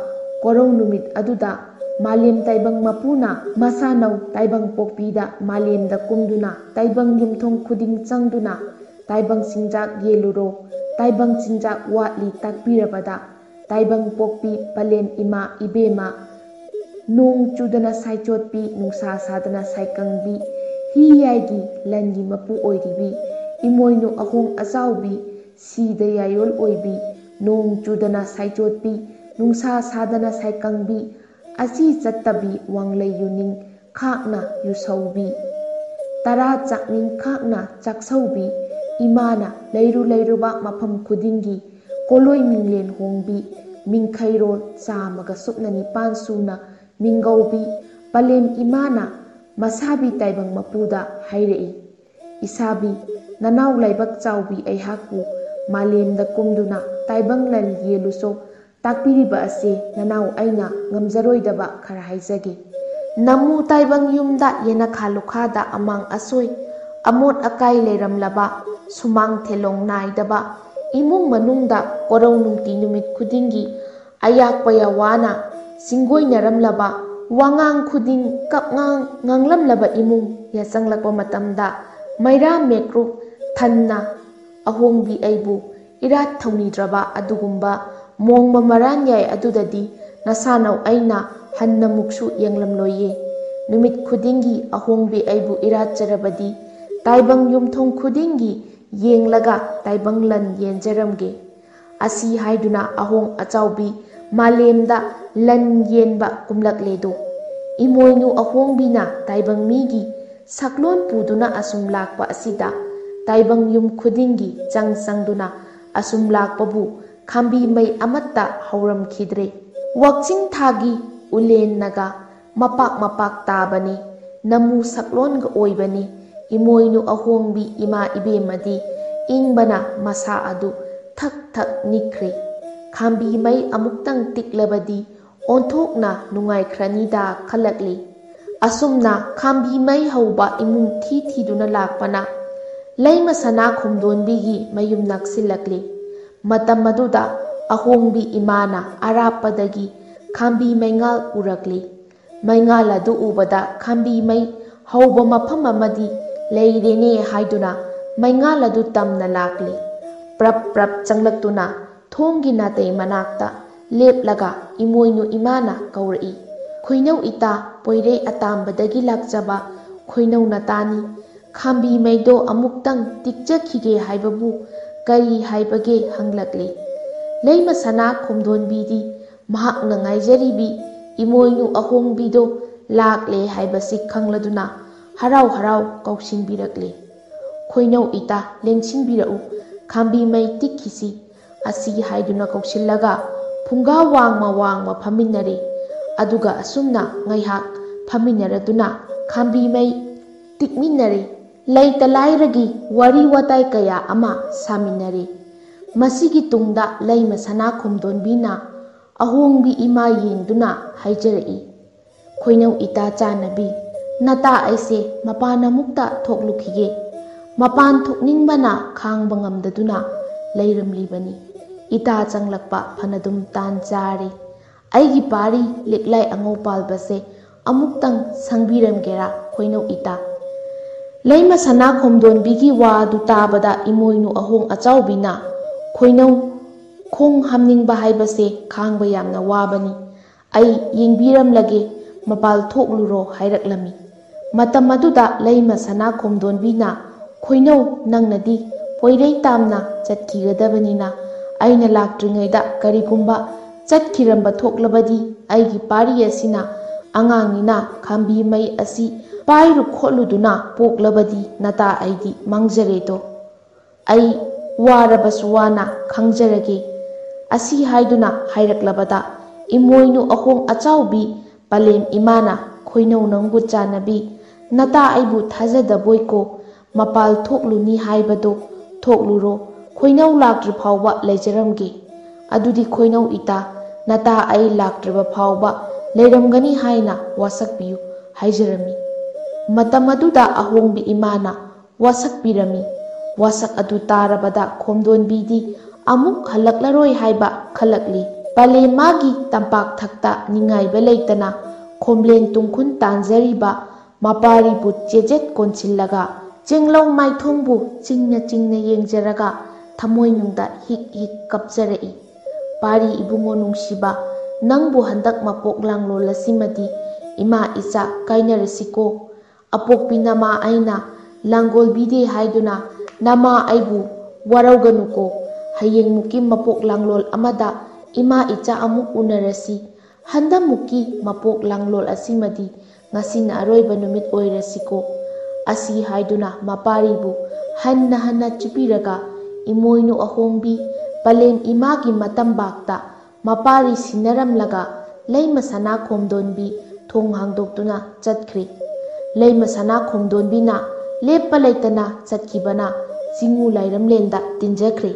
ꯀꯣꯔꯧ ꯅꯨꯃꯤꯠ ꯑꯗꯨꯗ ꯃꯥꯂꯦꯝ ꯇꯥꯏꯕꯪ ꯃꯄꯨꯅ ꯃꯁꯥꯅꯧ ꯇꯥꯏꯕꯪ ꯄꯣꯛꯄꯤꯗ ꯃꯥꯂꯦꯝꯗ ꯀꯨꯝꯗꯨꯅ ꯇꯥꯏꯕꯪ ꯌꯨꯝꯊꯣꯡ ꯈꯨꯗꯤꯡ ꯆꯪꯗꯨꯅ ꯇꯥꯏꯕꯪ ꯆꯤꯟꯖꯥꯛ ꯌꯦꯜꯂꯨꯔꯣ, ꯇꯥꯏꯕꯪ ꯆꯤꯟꯖꯥꯛ ꯋꯥꯠꯂꯤ ꯇꯥꯛꯄꯤꯔꯕꯗ ꯇꯥꯏꯕꯪ ꯄꯣꯛꯄꯤ ꯄꯂꯦꯝ ꯏꯃꯥ ꯏꯕꯦꯝꯃ, ꯅꯣꯡ ꯆꯨꯗꯅ ꯁꯥꯏꯆꯣꯠꯄꯤ, ꯅꯨꯡꯁꯥ ꯁꯥꯗꯅ ꯁꯥꯏꯀꯪꯕꯤ, ꯍꯤ ꯌꯥꯏꯒꯤ ꯂꯟꯒꯤ ꯃꯄꯨ ꯑꯣꯏꯔꯤꯕꯤ ꯏꯃꯣꯏꯅꯨ ꯑꯍꯣꯡ ꯑꯆꯥꯎꯕꯤ, ꯁꯤꯗ ꯌꯥꯏꯌꯣꯜ ꯑꯣꯏꯕꯤ, ꯅꯣꯡ ꯆꯨꯗꯅ ꯁꯥꯏꯆꯣꯠꯄꯤ, ꯅꯨꯡꯁꯥ ꯁꯥꯗꯅ ꯁꯥꯏꯀꯪꯕꯤ, ꯑꯁꯤ ꯆꯠꯇꯕꯤ ꯋꯥꯡꯂꯩ ꯌꯨꯅꯤꯡ ꯈꯥꯛꯅ ꯌꯨꯁꯧꯕꯤ, ꯇꯔꯥ ꯆꯥꯛꯅꯤꯡ ꯈꯥꯛꯅ ꯆꯥꯛꯁꯧꯕꯤ, ꯏꯃꯥꯅ ꯂꯩꯔꯨ ꯂꯩꯔꯨꯕ ꯃꯐꯝ ꯈꯨꯗꯤꯡꯒꯤ ꯀꯣꯂꯣꯏ ꯃꯤꯡꯂꯦꯟ ꯍꯣꯡꯕꯤ, ꯃꯤꯡꯈꯩꯔꯣꯜ 119 ꯁꯨꯅ ꯃꯤꯡꯒꯧꯕꯤ ꯄꯂꯦꯝ ꯏꯃꯥꯅ ꯃꯁꯥꯕꯤ ꯇꯥꯏꯕꯪ ꯃꯄꯨꯗ ꯍꯥꯏꯔꯛꯏ꯫ ꯏꯁꯥꯕꯤ ꯅꯅꯥꯎ ꯂꯥꯏꯕꯛ ꯆꯥꯎꯕꯤ ꯑꯩꯍꯥꯛꯄꯨ ꯃꯥꯂꯦꯝꯗ ꯀꯨꯝꯗꯨꯅ ꯇꯥꯏꯕꯪ ꯂꯟ ꯌꯦꯜꯂꯨꯆꯣ ꯇꯥꯛꯄꯤꯔꯤꯕ ꯑꯁꯤ ꯅꯅꯥꯎ ꯑꯩꯅ ꯉꯝꯖꯔꯣꯏꯗꯕ ꯈꯔ ꯍꯥꯏꯖꯒꯦ꯫ ꯅꯃꯨ ꯇꯥꯏꯕꯪ ꯌꯨꯝꯗ ꯌꯦꯅꯈꯥ ꯂꯨꯈꯥꯗ ꯑꯃꯥꯡ ꯑꯁꯣꯏ ꯑꯃꯣꯠ ꯑꯀꯥꯏ ꯂꯩꯔꯝꯂꯕ, ꯁꯨꯃꯥꯡ ꯊꯦꯂꯣꯡ ꯅꯥꯏꯗꯕ ꯏꯃꯨꯡ ꯃꯅꯨꯡꯗ ꯀꯣꯔꯧ ꯅꯨꯡꯇꯤ ꯅꯨꯃꯤꯠ ꯈꯨꯗꯤꯡꯒꯤ ꯑꯌꯥꯛꯄꯌꯥ ꯋꯥꯅ ꯁꯤꯡꯒꯣꯏꯅꯔꯝꯂꯕ, ꯋꯥꯉꯥꯡ ꯈꯨꯗꯤꯡ ꯀꯞꯉꯥꯡ ꯉꯥꯡꯂꯝꯂꯕ ꯏꯃꯨꯡ ꯌꯥꯆꯪꯂꯛꯄ ꯃꯇꯝꯗ ꯃꯩꯔꯥ ꯃꯦꯀ꯭ꯔꯨꯛ ꯊꯟꯅ ꯑꯍꯣꯡꯕꯤ ꯑꯩꯕꯨ ꯏꯔꯥꯠ ꯊꯧꯅꯤꯗ꯭ꯔꯕ ꯑꯗꯨꯒꯨꯝꯕ ꯃꯣꯡꯃ ꯃꯔꯥꯟꯌꯥꯏ ꯑꯗꯨꯗꯗꯤ ꯅꯁꯥꯅꯧ ꯑꯩꯅ ꯍꯟꯅꯃꯨꯛꯁꯨ ꯌꯦꯡꯂꯝꯂꯣꯏꯌꯦ꯫ ꯅꯨꯃꯤꯠ ꯈꯨꯗꯤꯡꯒꯤ ꯑꯍꯣꯡꯕꯤ ꯑꯩꯕꯨ ꯏꯔꯥꯠꯆꯔꯕꯗꯤ ꯇꯥꯏꯕꯪ ꯌꯨꯝꯊꯣꯡ ꯈꯨꯗꯤꯡꯒꯤ ꯌꯦꯡꯂꯒ ꯇꯥꯏꯕꯪ ꯂꯟ ꯌꯦꯟꯖꯔꯝꯒꯦ꯫ ꯑꯁꯤ ꯍꯥꯏꯗꯨꯅ ꯑꯍꯣꯡ ꯑꯆꯥꯎꯕꯤ ꯃꯥꯂꯦꯝꯗ ꯂꯟ ꯌꯦꯟꯕ ꯀꯨꯝꯂꯛꯂꯦꯗꯣ꯫ ꯏꯃꯣꯏꯅꯨ ꯑꯍꯣꯡꯕꯤꯅ ꯇꯥꯏꯕꯪ ꯃꯤꯒꯤ ꯁꯛꯂꯣꯟ ꯄꯨꯗꯨꯅ ꯑꯁꯨꯝ ꯂꯥꯛꯄ ꯑꯁꯤꯗ ꯇꯥꯏꯕꯪ ꯌꯨꯝ ꯈꯨꯗꯤꯡꯒꯤ ꯆꯪꯗꯨꯅ ꯑꯁꯨꯝ ꯂꯥꯛꯄꯕꯨ ꯈꯥꯝꯕꯤ ꯃꯩ ꯑꯃꯠꯇ ꯍꯧꯔꯝꯈꯤꯗ꯭ꯔꯦ꯫ ꯋꯥꯛꯆꯤꯡ ꯊꯥꯒꯤ ꯎꯂꯦꯟꯅꯒ ꯃꯄꯥꯛ ꯃꯄꯥꯛ ꯇꯥꯕꯅꯤ, ꯅꯃꯨ ꯁꯛꯂꯣꯟꯒ ꯑꯣꯏꯕꯅꯤ꯫ ꯏꯃꯣꯏꯅꯨ ꯑꯍꯣꯡꯕꯤ ꯏꯃꯥ ꯏꯕꯦꯝꯃꯗꯤ ꯏꯪꯕꯅ ꯃꯁꯥ ꯑꯗꯨ ꯊꯛ ꯊꯛ ꯅꯤꯛꯈ꯭ꯔꯦ꯫ ꯈꯥꯝꯕꯤ ꯃꯩ ꯑꯃꯨꯛꯇꯪ ꯇꯤꯛꯂꯕꯗꯤ ꯑꯣꯟꯊꯣꯛꯅ ꯅꯨꯡꯉꯥꯏꯈ꯭ꯔꯅꯤꯗ ꯈꯜꯂꯛꯂꯤ꯫ ꯑꯁꯨꯝꯅ ꯈꯥꯝꯕꯤ ꯃꯩ ꯍꯧꯕ ꯏꯃꯨꯡ ꯊꯤꯗꯨꯅ ꯂꯥꯛꯄꯅ ꯂꯩꯃ ꯁꯅꯥ ꯈꯣꯡꯗꯣꯟꯕꯤꯒꯤ ꯃꯌꯨꯝ ꯅꯛꯁꯤꯜꯂꯛꯂꯤ꯫ ꯃꯇꯝ ꯑꯗꯨꯗ ꯑꯍꯣꯡꯕꯤ ꯏꯃꯥꯅ ꯑꯔꯥꯞꯄꯗꯒꯤ ꯈꯥꯝꯕꯤ ꯃꯩꯉꯥꯜ ꯎꯔꯛꯂꯤ꯫ ꯃꯩꯉꯥꯜ ꯑꯗꯨ ꯎꯕꯗ ꯈꯥꯝꯕꯤ ꯃꯩ ꯍꯧꯕ ꯃꯐꯝ ꯑꯃꯗꯤ ꯂꯩꯔꯦꯅꯦ ꯍꯥꯏꯗꯨꯅ ꯃꯩꯉꯥꯜ ꯑꯗꯨ ꯇꯝꯅ ꯂꯥꯛꯂꯤ꯫ ꯄ꯭ꯔꯞ ꯄ꯭ꯔꯞ ꯆꯪꯂꯛꯇꯨꯅ ꯊꯣꯡꯒꯤ ꯅꯥꯇꯩ ꯃꯅꯥꯛꯇ ꯂꯦꯞꯂꯒ ꯏꯃꯣꯏꯅꯨ ꯏꯃꯥꯅ ꯀꯧꯔꯛꯏ꯫ ꯈꯣꯏꯅꯧ ꯏꯇꯥ, ꯄꯣꯏꯔꯩ ꯑꯇꯥꯝꯕꯗꯒꯤ ꯂꯥꯛꯆꯕ ꯈꯣꯏꯅꯧ ꯅꯇꯥꯅꯤ꯫ ꯈꯥꯝꯕꯤ ꯃꯩꯗꯣ ꯑꯃꯨꯛꯇꯪ ꯇꯤꯛꯆꯈꯤꯒꯦ ꯍꯥꯏꯕꯕꯨ ꯀꯔꯤ ꯍꯥꯏꯕꯒꯦ ꯍꯪꯂꯛꯂꯤ꯫ ꯂꯩꯃ ꯁꯅꯥ ꯈꯣꯡꯗꯣꯟꯕꯤꯗꯤ ꯃꯍꯥꯛꯅ ꯉꯥꯏꯖꯔꯤꯕꯤ ꯏꯃꯣꯏꯅꯨ ꯑꯍꯣꯡꯕꯤꯗꯣ ꯂꯥꯛꯂꯦ ꯍꯥꯏꯕꯁꯤ ꯈꯪꯂꯗꯨꯅ ꯍꯔꯥꯎ ꯍꯔꯥꯎ ꯀꯧꯁꯤꯟꯕꯤꯔꯛꯂꯤ꯫ ꯈꯣꯏꯅꯧ ꯏꯇꯥ ꯂꯦꯡꯁꯤꯟꯕꯤꯔꯛꯎ, ꯈꯥꯝꯕꯤ ꯃꯩ ꯇꯤꯛꯈꯤꯁꯤ꯫ ꯑꯁꯤ ꯍꯥꯏꯗꯨꯅ ꯀꯧꯁꯤꯜꯂꯒ ꯐꯨꯡꯒꯥ ꯋꯥꯡꯃ ꯋꯥꯡꯃ ꯐꯝꯃꯤꯟꯅꯔꯦ꯫ ꯑꯗꯨꯒ ꯑꯁꯨꯝꯅ ꯉꯥꯏꯍꯥꯛ ꯐꯝꯃꯤꯟꯅꯔꯗꯨꯅ ꯈꯥꯝꯕꯤ ꯃꯩ ꯇꯤꯛꯃꯤꯟꯅꯔꯦ꯫ ꯂꯩꯇ ꯂꯥꯏꯔꯒꯤ ꯋꯥꯔꯤ ꯋꯥꯇꯥꯏ ꯀꯌꯥ ꯑꯃ ꯁꯥꯃꯤꯟꯅꯔꯦ꯫ ꯃꯁꯤꯒꯤ ꯇꯨꯡꯗ ꯂꯩꯃ ꯁꯅꯥ ꯈꯣꯡꯗꯣꯟꯕꯤꯅ ꯑꯍꯣꯡꯕꯤ ꯏꯃꯥ ꯌꯦꯡꯗꯨꯅ ꯍꯥꯏꯖꯔꯛꯏ꯫ ꯈꯣꯏꯅꯧ ꯏꯇꯥ ꯆꯥꯟꯅꯕꯤ, ꯅꯇꯥ ꯑꯩꯁꯦ ꯃꯄꯥꯟ ꯑꯃꯨꯛꯇ ꯊꯣꯛꯂꯨꯈꯤꯒꯦ꯫ ꯃꯄꯥꯟ ꯊꯣꯛꯅꯤꯡꯕꯅ ꯈꯥꯡꯕ ꯉꯝꯗꯗꯨꯅ ꯂꯩꯔꯝꯂꯤꯕꯅꯤ꯫ ꯏꯇꯥ ꯆꯪꯂꯛꯄ ꯐꯅꯗꯨꯝ ꯇꯥꯟ ꯆꯥꯔꯦ꯫ ꯑꯩꯒꯤ ꯄꯥꯔꯤ ꯂꯤꯛꯂꯥꯏ ꯑꯉꯧ ꯄꯥꯜꯕꯁꯦ ꯑꯃꯨꯛꯇꯪ ꯁꯪꯕꯤꯔꯝꯒꯦꯔꯥ ꯈꯣꯏꯅꯧ ꯏꯇꯥ? ꯂꯩꯃ ꯁꯅꯥ ꯈꯣꯡꯗꯣꯟꯕꯤꯒꯤ ꯋꯥ ꯑꯗꯨ ꯇꯥꯕꯗ ꯏꯃꯣꯏꯅꯨ ꯑꯍꯣꯡ ꯑꯆꯥꯎꯕꯤꯅ ꯈꯣꯏꯅꯧ ꯈꯣꯡ ꯍꯥꯝꯅꯤꯡꯕ ꯍꯥꯏꯕꯁꯦ ꯈꯥꯡꯕ ꯌꯥꯝꯅ ꯋꯥꯕꯅꯤ, ꯑꯩ ꯌꯦꯡꯕꯤꯔꯝꯂꯒꯦ, ꯃꯄꯥꯜ ꯊꯣꯛꯂꯨꯔꯣ ꯍꯥꯏꯔꯛꯂꯝꯃꯤ꯫ ꯃꯇꯝ ꯑꯗꯨꯗ ꯂꯩꯃ ꯁꯅꯥ ꯈꯣꯡꯗꯣꯟꯕꯤꯅ ꯈꯣꯏꯅꯧ ꯅꯪꯅꯗꯤ ꯄꯣꯏꯔꯩ ꯇꯥꯝꯅ ꯆꯠꯈꯤꯒꯗꯕꯅꯤꯅ ꯑꯩꯅ ꯂꯥꯛꯇ꯭ꯔꯤꯉꯩꯗ ꯀꯔꯤꯒꯨꯝꯕ ꯆꯠꯈꯤꯔꯝꯕ ꯊꯣꯛꯂꯕꯗꯤ ꯑꯩꯒꯤ ꯄꯥꯔꯤ ꯑꯁꯤꯅ ꯑꯉꯥꯡꯅꯤꯅ ꯈꯥꯝꯕꯤ ꯃꯩ ꯑꯁꯤ ꯄꯥꯏꯔꯨ ꯈꯣꯠꯂꯨꯗꯨꯅ ꯄꯣꯛꯂꯕꯗꯤ ꯅꯇꯥ ꯑꯩꯗꯤ ꯃꯥꯡꯖꯔꯦꯗꯣ꯫ ꯑꯩ ꯋꯥꯔꯕꯁꯨ ꯋꯥꯅ ꯈꯪꯖꯔꯒꯦ꯫ ꯑꯁꯤ ꯍꯥꯏꯗꯨꯅ ꯍꯥꯏꯔꯛꯂꯕꯗ ꯏꯃꯣꯏꯅꯨ ꯑꯍꯣꯡ ꯑꯆꯥꯎꯕꯤ ꯄꯂꯦꯝ ꯏꯃꯥꯅ ꯈꯣꯏꯅꯧ ꯅꯪꯕꯨ ꯆꯥꯟꯅꯕꯤ, ꯅꯇꯥ ꯑꯩꯕꯨ ꯊꯥꯖꯗꯕꯣꯏꯀꯣ? ꯃꯄꯥꯜ ꯊꯣꯛꯂꯨꯅꯤ ꯍꯥꯏꯕꯗꯣ ꯊꯣꯛꯂꯨꯔꯣ, ꯈꯣꯏꯅꯧ ꯂꯥꯛꯇ꯭ꯔꯤ ꯐꯥꯎꯕ ꯂꯩꯖꯔꯝꯒꯦ꯫ ꯑꯗꯨꯗꯤ ꯈꯣꯏꯅꯧ ꯏꯇꯥ, ꯅꯇꯥ ꯑꯩ ꯂꯥꯛꯇ꯭ꯔꯤꯕ ꯐꯥꯎꯕ ꯂꯩꯔꯝꯒꯅꯤ ꯍꯥꯏꯅ ꯋꯥꯁꯛꯄꯤꯌꯨ ꯍꯥꯏꯖꯔꯝꯃꯤ꯫ ꯃꯇꯝ ꯑꯗꯨꯗ ꯑꯍꯣꯡꯕꯤ ꯏꯃꯥꯅ ꯋꯥꯁꯛꯄꯤꯔꯝꯃꯤ꯫ Wasak adu tarabada khomdonbidi amuk halaklaroi haiba khalakli. Palem magi tampak thakta ningaiba leitana khomlen tungkhun tanjariba maparibu chejet konsillaga chinglau maithongbu chingna yengjaraga thamoinungda hik hik kapjarai. Pari ibungo nungsiba nangbu handak mapok langlol asimadi ima icha kainarasiko apokpi nama aina langgol bide haiduna nama aibu warauganuko hayeng muki mapok langlol amada ima icha amuk unarasi handa muki mapok langlol asimadi ngasina aroiba numit oirasiko asi haiduna maparibu hanna chupiraga imoinu ahongbi palem imagi matambakta mapari sinaramlaga leima sana khomdonbi thong hangdoktuna chatkhri. Leima sana khomdonbina leppa leitana chatkibana jingu lairamlenda tinjakhri.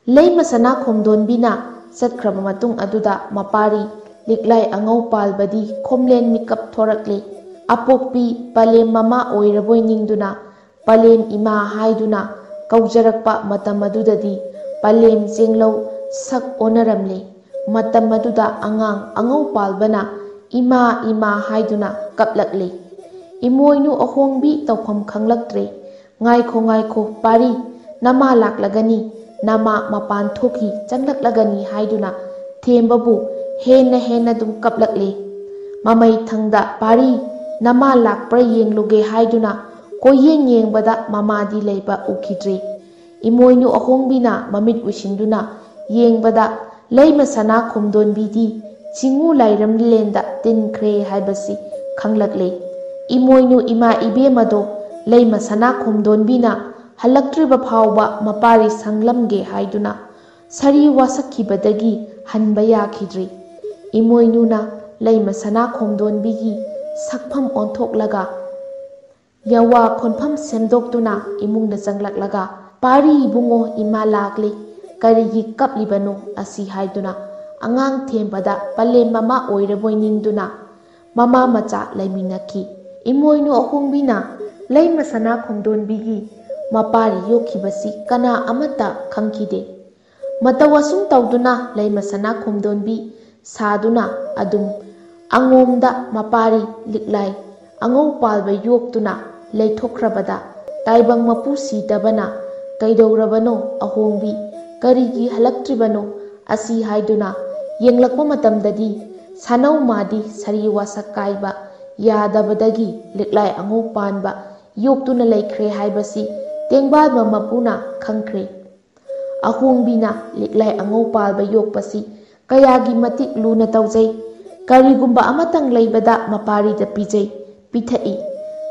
Leima sana khomdonbina chatkraba matung aduda mapari liklai angau palbadi khomlen mikap thorakle. Apokpi palem mama oiraboi ningduna palem ima haiduna kaujarakpa matam adudadi palem jenglau sak onaramle. Matam aduda angang angau palbana ima haiduna kaplakle. Imoinu ahongbi tawkham khanglaktre. Ngaikho pari nama laklagani nama mapan thoki changlaklagani haiduna thembabu henna dum kaplakle. Mamai thangda pari nama lakpra yengluge haiduna koyeng yengbada mamadi leiba ukidre. Imoinu ahongbina mamit usinduna yengbada leima sana khomdonbidi chingu lairam lenda tinkhre haibasi khanglakle. Imoinu ima ibemado leima sana khomdonbina halaktriba phawba mapari sanglamge haiduna sari wasakhibadagi hanba yakhidre. Imoinuna leima sana khomdonbigi sakpham onthoklaga yawa khonpham semdoktuna imungda changlaklaga pari ibungo ima lakle karigi kaplibano asi haiduna angang thembada palem mama oiraboi ningduna mama macha laiminaki. Imoinu ahongbina leima sana khomdonbigi mapari yokhibasi kana amata khangkhide. Matawasum tawduna leima sana khomdonbi saduna adum angomda mapari liklai angau palba yoktuna leithokrabada taibang mapu sidabana kaidaurabano ahongbi karigi halaktribano asi haiduna yenglakpa matamdadi sanau madi sari wasak kaiba yadabadagi liklai angau panba yoktuna laikhre haibasi tengbadma mapuna khangkhre. Ahongbina liklai angau palba yokpasi kayagi matik luna tawjai. Karigumba amatang leibada maparida pijai pithai.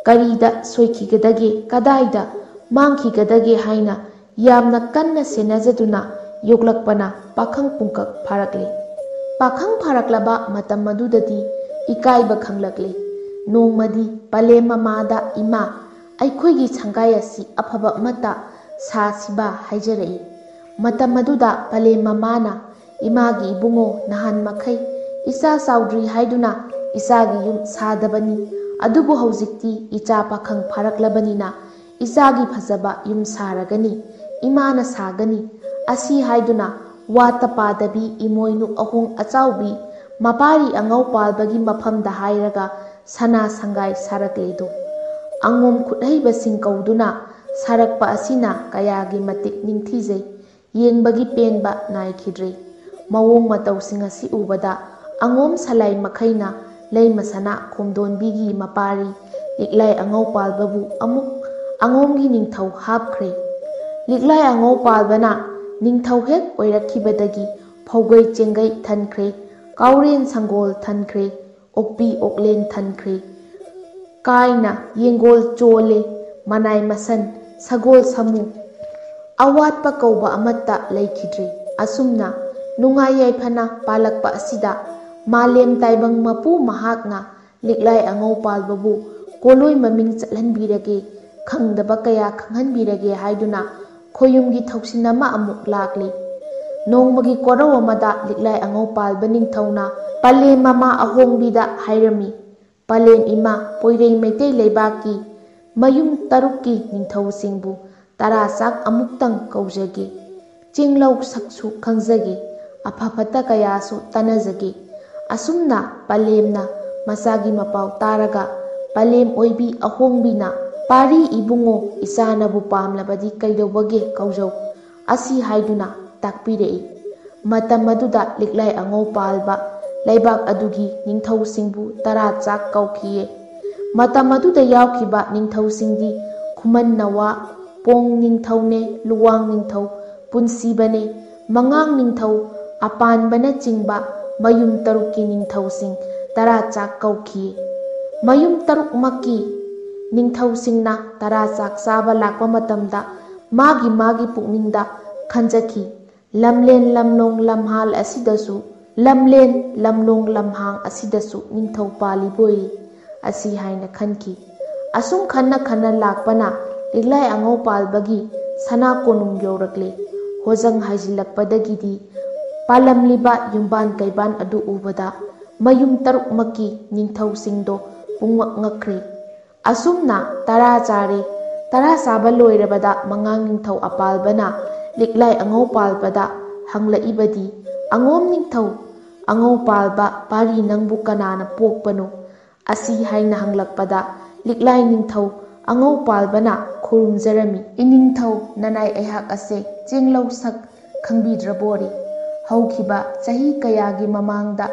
Karida soikigadage kadaida mangkigadage haina yamna kanna senajaduna yoklakpana pakhang pungkak pharakle. Pakhang pharaklaba matam madudadi ikaiba khanglakle. Nongmadi palem mamada ima aikhoigi sangai asi afaba mata sasiba haijarai. Matam maduda palem mamana imagi ibungo nahan makhai isa saudri haiduna isagi yum sadabani adubu hauzikti icha pakhang pharaklabanina isagi phajaba yum saragani imana sagani asi haiduna wata padabi imoinu ahong achaubi mapari angau palbagi mafamda hairaga sana sangai sarakledo. Angom khuthaiba singkauduna sarakpa asina kayagi matik ningthijai yengbagi penba naikhidre. Mawong matawsing asi ubada angom salai makhaina leima sana khomdonbigi mapari liklai angau palbabu amuk angomgi ningthau hapkhre. Liklai angau palbana ningthau hek oirakhibadagi phaugai chengai thankhre kauren sangol thankhre okpi oklen thankhre. Kaina yengol chole manai masan sagol samu awatpa kauba amatta laikhidre. Asumna nungai yaifana palakpa asida malem taibang mapu mahakna liklai angau palbabu koloi maming chatlanbirage khangdaba kaya khanghanbirage haiduna khoyumgi thausinama amuk lakle. Nongmagi koraw amada liklai angau palba ningthauna palem mama ahongbida hairami. Palem ima poirei meitei leibaki mayum tarukki ningthau singbu ꯇꯔꯥꯆꯥꯛ ꯑꯃꯨꯛꯇꯪ ꯀꯧꯖꯒꯦ, ꯆꯤꯡꯂꯧ ꯁꯛꯁꯨ ꯈꯪꯖꯒꯦ, ꯑꯐ ꯐꯠꯇ ꯀꯌꯥꯁꯨ ꯇꯥꯟꯅꯖꯒꯦ꯫ ꯑꯁꯨꯝꯅ ꯄꯂꯦꯝꯅ ꯃꯆꯥꯒꯤ ꯃꯄꯥꯎ ꯇꯥꯔꯒ ꯄꯂꯦꯝ ꯑꯣꯏꯕꯤ ꯑꯍꯣꯡꯕꯤꯅ ꯄꯥꯔꯤ ꯏꯕꯨꯡꯉꯣ ꯏꯆꯥꯅꯕꯨ ꯄꯥꯝꯂꯕꯗꯤ ꯀꯩꯗꯧꯕꯒꯦ ꯀꯧꯖꯧ ꯑꯁꯤ ꯍꯥꯏꯗꯨꯅ ꯇꯥꯛꯄꯤꯔꯛꯏ꯫ ꯃꯇꯝ ꯑꯗꯨꯗ ꯂꯤꯛꯂꯥꯏ ꯑꯉꯧ ꯄꯥꯜꯕ ꯂꯩꯕꯥꯛ ꯑꯗꯨꯒꯤ ꯅꯤꯡꯊꯧꯁꯤꯡꯕꯨ ꯇꯔꯥꯆꯥꯛ ꯀꯧꯈꯤꯌꯦ꯫ ꯃꯇꯝ ꯑꯗꯨꯗ ꯌꯥꯎꯈꯤꯕ ꯅꯤꯡꯊꯧꯁꯤꯡꯗꯤ ꯈꯨꯃꯟ ꯅꯋꯥ, ꯄꯣꯡ ꯅꯤꯡꯊꯧꯅꯦ, ꯂꯨꯋꯥꯡ ꯅꯤꯡꯊꯧ, ꯄꯨꯟꯁꯤꯕꯅꯦ, ꯃꯉꯥꯡ ꯅꯤꯡꯊꯧ, ꯑꯄꯥꯟꯕꯅꯆꯤꯡꯕ ꯃꯌꯨꯝ ꯇꯔꯨꯛꯀꯤ ꯅꯤꯡꯊꯧꯁꯤꯡ ꯇꯔꯥꯆꯥꯛ ꯀꯧꯈꯤꯌꯦ꯫ ꯃꯌꯨꯝ ꯇꯔꯨꯛꯃꯛꯀꯤ ꯅꯤꯡꯊꯧꯁꯤꯡꯅ ꯇꯔꯥꯆꯥꯛ ꯆꯥꯕ ꯂꯥꯛꯄ ꯃꯇꯝꯗ ꯃꯥꯒꯤ ꯃꯥꯒꯤ ꯄꯨꯛꯅꯤꯡꯗ ꯈꯟꯖꯈꯤ, ꯂꯝꯂꯦꯟ ꯂꯝꯂꯣꯡ ꯂꯝꯍꯥꯡ ꯑꯁꯤꯗꯁꯨ ꯅꯤꯡꯊꯧ ꯄꯥꯜꯂꯤꯕꯣꯏꯔꯦ ꯑꯁꯤ ꯍꯥꯏꯅ ꯈꯟꯈꯤ꯫ ꯑꯁꯨꯝ ꯈꯟꯅ ꯈꯟꯅ ꯂꯥꯛꯄꯅ ꯂꯤꯛꯂꯥꯏ ꯑꯉꯧ ꯄꯥꯜꯕꯒꯤ ꯁꯅꯥ ꯀꯣꯅꯨꯡ ꯌꯧꯔꯛꯂꯦ꯫ ꯍꯣꯖꯪ ꯍꯥꯏꯖꯤꯜꯂꯛꯄꯗꯒꯤꯗꯤ ꯄꯥꯜꯂꯝꯂꯤꯕ ꯌꯨꯝꯕꯥꯟ ꯀꯩꯕꯥꯟ ꯑꯗꯨ ꯎꯕꯗ ꯃꯌꯨꯝ ꯇꯔꯨꯛꯃꯛꯀꯤ ꯅꯤꯡꯊꯧꯁꯤꯡꯗꯣ ꯄꯨꯡꯉꯛ ꯉꯛꯈ꯭ꯔꯦ꯫ ꯑꯁꯨꯝꯅ ꯇꯔꯥ ꯆꯥꯔꯦ꯫ ꯇꯔꯥ ꯆꯥꯕ ꯂꯣꯏꯔꯕꯗ ꯃꯉꯥꯡ ꯅꯤꯡꯊꯧ ꯑꯄꯥꯜꯕꯅ ꯂꯤꯛꯂꯥꯏ ꯑꯉꯧ ꯄꯥꯜꯕꯗ ꯍꯪꯂꯛꯏꯕꯗꯤ, ꯑꯉꯣꯝ ꯅꯤꯡꯊꯧ ꯑꯉꯧ ꯄꯥꯜꯕ ꯄꯥꯔꯤ ꯅꯪꯕꯨ ꯀꯅꯥꯅ ꯄꯣꯛꯄꯅꯣ ꯑꯁꯤ ꯍꯥꯏꯅ ꯍꯪꯂꯛꯄꯗ ꯂꯤꯛꯂꯥꯏ ꯅꯤꯡꯊꯧ ꯑꯉꯧ ꯄꯥꯜꯕꯅ ꯈꯨꯔꯨꯝꯖꯔꯝꯃꯤ, ꯏꯅꯤꯡꯊꯧ ꯅꯅꯥꯏ ꯑꯩꯍꯥꯛ ꯑꯁꯦ ꯆꯤꯡꯂꯧ ꯁꯛ ꯈꯪꯕꯤꯗ꯭ꯔꯕꯣꯔꯦ? ꯍꯧꯈꯤꯕ ꯆꯍꯤ ꯀꯌꯥꯒꯤ ꯃꯃꯥꯡꯗ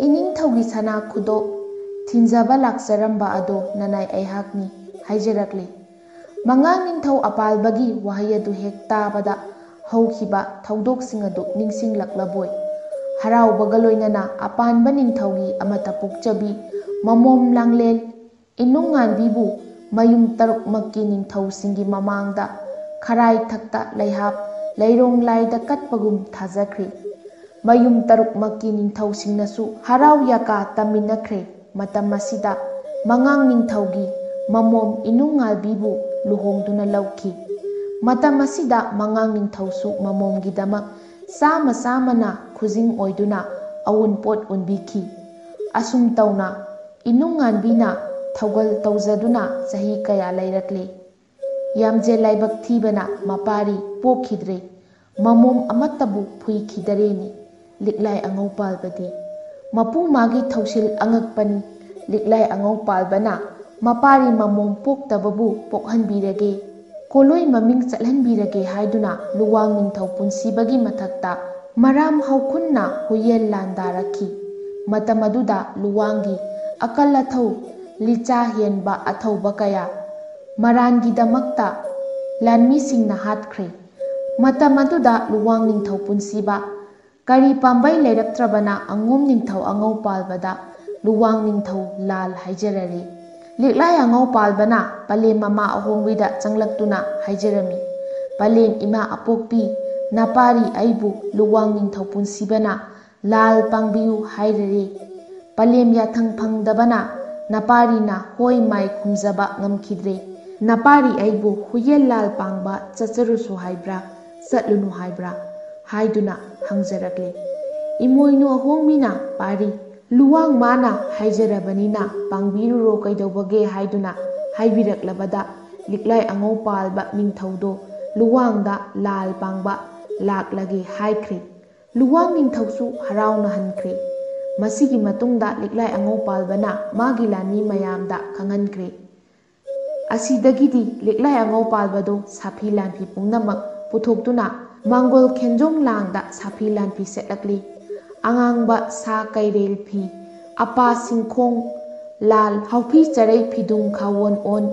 ꯏꯅꯤꯡꯊꯧꯒꯤ ꯁꯅꯥ ꯈꯨꯗꯣꯞ ꯊꯤꯟꯖꯕ ꯂꯥꯛꯆꯔꯝꯕ ꯑꯗꯣ ꯅꯅꯥꯏ ꯑꯩꯍꯥꯛꯅꯤ ꯍꯥꯏꯖꯔꯛꯂꯦ꯫ ꯃꯉꯥꯡ ꯅꯤꯡꯊꯧ ꯑꯄꯥꯜꯕꯒꯤ ꯋꯥꯍꯩ ꯑꯗꯨ ꯍꯦꯛ ꯇꯥꯕꯗ ꯍꯧꯈꯤꯕ ꯊꯧꯗꯣꯛꯁꯤꯡ ꯑꯗꯨ ꯅꯤꯡꯁꯤꯡꯂꯛꯂꯕꯣꯏ ꯍꯔꯥꯎꯕꯒ ꯂꯣꯏꯅꯅ ꯑꯄꯥꯟꯕ ꯅꯤꯡꯊꯧꯒꯤ ꯑꯃꯠꯇ ꯄꯣꯛꯆꯕꯤ ꯃꯃꯣꯝ ꯂꯥꯡꯂꯦꯟ ꯏꯅꯨꯡꯉꯥꯟꯕꯤꯕꯨ ꯃꯌꯨꯝ ꯇꯔꯨꯛꯃꯛꯀꯤ ꯅꯤꯡꯊꯧꯁꯤꯡꯒꯤ ꯃꯃꯥꯡꯗ ꯈꯔꯥꯏꯊꯛꯇ ꯂꯩꯍꯥꯞ ꯂꯩꯔꯣꯡ ꯂꯥꯏꯗ ꯀꯠꯄꯒꯨꯝ ꯊꯥꯖꯈ꯭ꯔꯦ꯫ ꯃꯌꯨꯝ ꯇꯔꯨꯛꯃꯛꯀꯤ ꯅꯤꯡꯊꯧꯁꯤꯡꯅꯁꯨ ꯍꯔꯥꯎ ꯌꯥꯀꯥ ꯇꯝꯃꯤꯟꯅꯈ꯭ꯔꯦ꯫ ꯃꯇꯝ ꯑꯁꯤꯗ ꯃꯉꯥꯡ ꯅꯤꯡꯊꯧꯒꯤ ꯃꯃꯣꯝ ꯏꯅꯨꯡꯉꯥꯟꯕꯤꯕꯨ ꯂꯨꯍꯣꯡꯗꯨꯅ ꯂꯧꯈꯤ꯫ ꯃꯇꯝ ꯑꯁꯤꯗ ꯃꯉꯥꯡ ꯅꯤꯡꯊꯧꯁꯨ ꯃꯃꯣꯝꯒꯤꯗꯃꯛ ꯆꯥꯃ ꯆꯥꯃꯅ ꯈꯨꯖꯤꯡ ꯑꯣꯏꯗꯨꯅ ꯑꯎꯟꯄꯣꯠ ꯎꯟꯕꯤꯈꯤ꯫ ꯑꯁꯨꯝ ꯇꯧꯅ ꯏꯅꯨꯡꯉꯥꯟꯕꯤꯅ ꯊꯧꯒꯜ ꯇꯧꯖꯗꯨꯅ ꯆꯍꯤ ꯀꯌꯥ ꯂꯩꯔꯛꯂꯦ꯫ ꯌꯥꯝꯖꯦꯜ ꯂꯥꯏꯕꯛ ꯊꯤꯕꯅ ꯃꯄꯥꯔꯤ ꯄꯣꯛꯈꯤꯗ꯭ꯔꯦ, ꯃꯃꯣꯝ ꯑꯃꯠꯇꯕꯨ ꯐꯨꯏꯈꯤꯗꯔꯦꯅꯦ ꯂꯤꯛꯂꯥꯏ ꯑꯉꯧ ꯄꯥꯜꯕꯗꯤ꯫ ꯃꯄꯨ ꯃꯥꯒꯤ ꯊꯧꯁꯤꯜ ꯑꯉꯛꯄꯅꯤ꯫ ꯂꯤꯛꯂꯥꯏ ꯑꯉꯧ ꯄꯥꯜꯕꯅ ꯃꯄꯥꯔꯤ ꯃꯃꯣꯝ ꯄꯣꯛꯇꯕꯕꯨ ꯄꯣꯛꯍꯟꯕꯤꯔꯒꯦ, ꯀꯣꯂꯣꯏ ꯃꯃꯤꯡ ꯆꯠꯍꯟꯕꯤꯔꯒꯦ ꯍꯥꯏꯗꯨꯅ ꯂꯨꯋꯥꯡ ꯅꯤꯡꯊꯧ ꯄꯨꯟꯁꯤꯕꯒꯤ ꯃꯊꯛꯇ ꯃꯔꯥꯝ ꯍꯧꯈꯨꯟꯅ ꯍꯨꯌꯦꯟ ꯂꯥꯟꯗꯥꯔꯛꯈꯤ꯫ ꯃꯇꯝ ꯑꯗꯨꯗ ꯂꯨꯋꯥꯡꯒꯤ ꯑꯀꯜ ꯑꯊꯧ ꯂꯤꯆꯥ ꯍꯦꯟꯕ ꯑꯊꯧꯕ ꯀꯌా ꯃꯔꯥꯟꯒꯤꯗꯃꯛꯇ ꯂꯥꯟꯃꯤꯁꯤꯡꯅ ꯍꯥꯠꯈ꯭ꯔꯦ꯫ ꯃꯇꯝ ꯑꯗꯨꯗ ꯂꯨꯋꯥꯡ ꯅꯤꯡꯊꯧ ꯄꯨꯟꯁꯤꯕ ꯀꯔꯤ ꯄꯥꯝꯕꯩ ꯂꯩꯔꯛꯇ꯭ꯔꯕꯅ ꯑꯉꯣꯝ ꯅꯤꯡꯊꯧ ꯑꯉꯧ ꯄꯥꯜꯕꯗ ꯂꯨꯋꯥꯡ ꯅꯤꯡꯊꯧ ꯂꯥꯜ ꯍꯥꯏꯖꯔꯔꯦ꯫ ꯂꯤꯛꯂꯥꯏ ꯑꯉꯧ ꯄꯥꯜꯕꯅ ꯄꯂꯦꯝ ꯃꯃꯥ ꯑꯍꯣꯡꯕꯤꯗ ꯆꯪꯂꯛꯇꯨꯅ ꯍꯥꯏꯖꯔꯝꯃꯤ, ꯄꯂꯦꯝ ꯏꯃꯥ ꯑꯄꯣꯛꯄꯤ ꯅꯄꯥꯔꯤ ꯑꯩꯕꯨ ꯂꯨꯋꯥꯡ ꯅꯤꯡꯊꯧ ꯄꯨꯟꯁꯤꯕꯅ ꯂꯥꯜ ꯄꯥꯡꯕꯤꯌꯨ ꯍꯥꯏꯔꯔꯦ꯫ ꯄꯂꯦꯝ ꯌꯥꯊꯪ ꯐꯪꯗꯕꯅ ꯅꯄꯥꯔꯤꯅ ꯍꯣꯏ ꯃꯥꯏ ꯈꯨꯝꯖꯕ ꯉꯝꯈꯤꯗ꯭ꯔꯦ꯫ ꯅꯄꯥꯔꯤ ꯑꯩꯕꯨ ꯍꯨꯌꯦꯟ ꯂꯥꯜ ꯄꯥꯡꯕ ꯆꯠꯆꯔꯨꯁꯨ ꯍꯥꯏꯕ꯭ꯔꯥ, ꯆꯠꯂꯨꯅꯨ ꯍꯥꯏꯕ꯭ꯔꯥ ꯍꯥꯏꯗꯨꯅ ꯍꯪꯖꯔꯛꯂꯦ꯫ ꯏꯃꯣꯏꯅꯨ ꯑꯍꯣꯡꯕꯤꯅ ꯄꯥꯔꯤ, ꯂꯨꯋꯥꯡ ꯃꯥꯅ ꯍꯥꯏꯖꯔꯕꯅꯤꯅ ꯄꯥꯡꯕꯤꯔꯨꯔꯣ ꯀꯩꯗꯧꯕꯒꯦ ꯍꯥꯏꯗꯨꯅ ꯍꯥꯏꯕꯤꯔꯛꯂꯕꯗ ꯂꯤꯛꯂꯥꯏ ꯑꯉꯧ ꯄꯥꯜꯕ ꯅꯤꯡꯊꯧꯗꯣ ꯂꯨꯋꯥꯡꯗ ꯂꯥꯜ ꯄꯥꯡꯕ ꯂꯥꯛꯂꯒꯦ ꯍꯥꯏꯈ꯭ꯔꯦ꯫ ꯂꯨꯋꯥꯡ ꯅꯤꯡꯊꯧꯁꯨ ꯍꯔꯥꯎꯅ ꯍꯟꯈ꯭ꯔꯦ꯫ ꯃꯁꯤꯒꯤ ꯃꯇꯨꯡꯗ ꯂꯤꯛꯂꯥꯏ ꯑꯉꯧ ꯄꯥꯜꯕꯅ ꯃꯥꯒꯤ ꯂꯥꯟꯃꯤ ꯃꯌꯥꯝꯗ ꯈꯪꯍꯟꯈ꯭ꯔꯦ꯫ ꯑꯁꯤꯗꯒꯤꯗꯤ ꯂꯤꯛꯂꯥꯏ ꯑꯉꯧ ꯄꯥꯜꯕꯗꯣ ꯁꯥꯐꯤ ꯂꯥꯟꯐꯤ ꯄꯨꯝꯅꯃꯛ ꯄꯨꯊꯣꯛꯇꯨꯅ ꯃꯥꯡꯒꯣꯜ ꯈꯦꯟꯖꯣꯡ ꯂꯥꯡꯗ ꯁꯥꯐꯤ ꯂꯥꯟꯐꯤ ꯁꯦꯠꯂꯛꯂꯤ꯫ ꯑꯉꯥꯡꯕ ꯁꯥ ꯀꯩꯔꯦꯜ ꯐꯤ, ꯑꯄꯥ ꯁꯤꯡꯈꯣꯡ ꯂꯥꯜ ꯍꯥꯎꯐꯤ ꯆꯔꯩ ꯐꯤꯗꯨꯡ ꯈꯥꯋꯣꯟ ꯑꯣꯟ,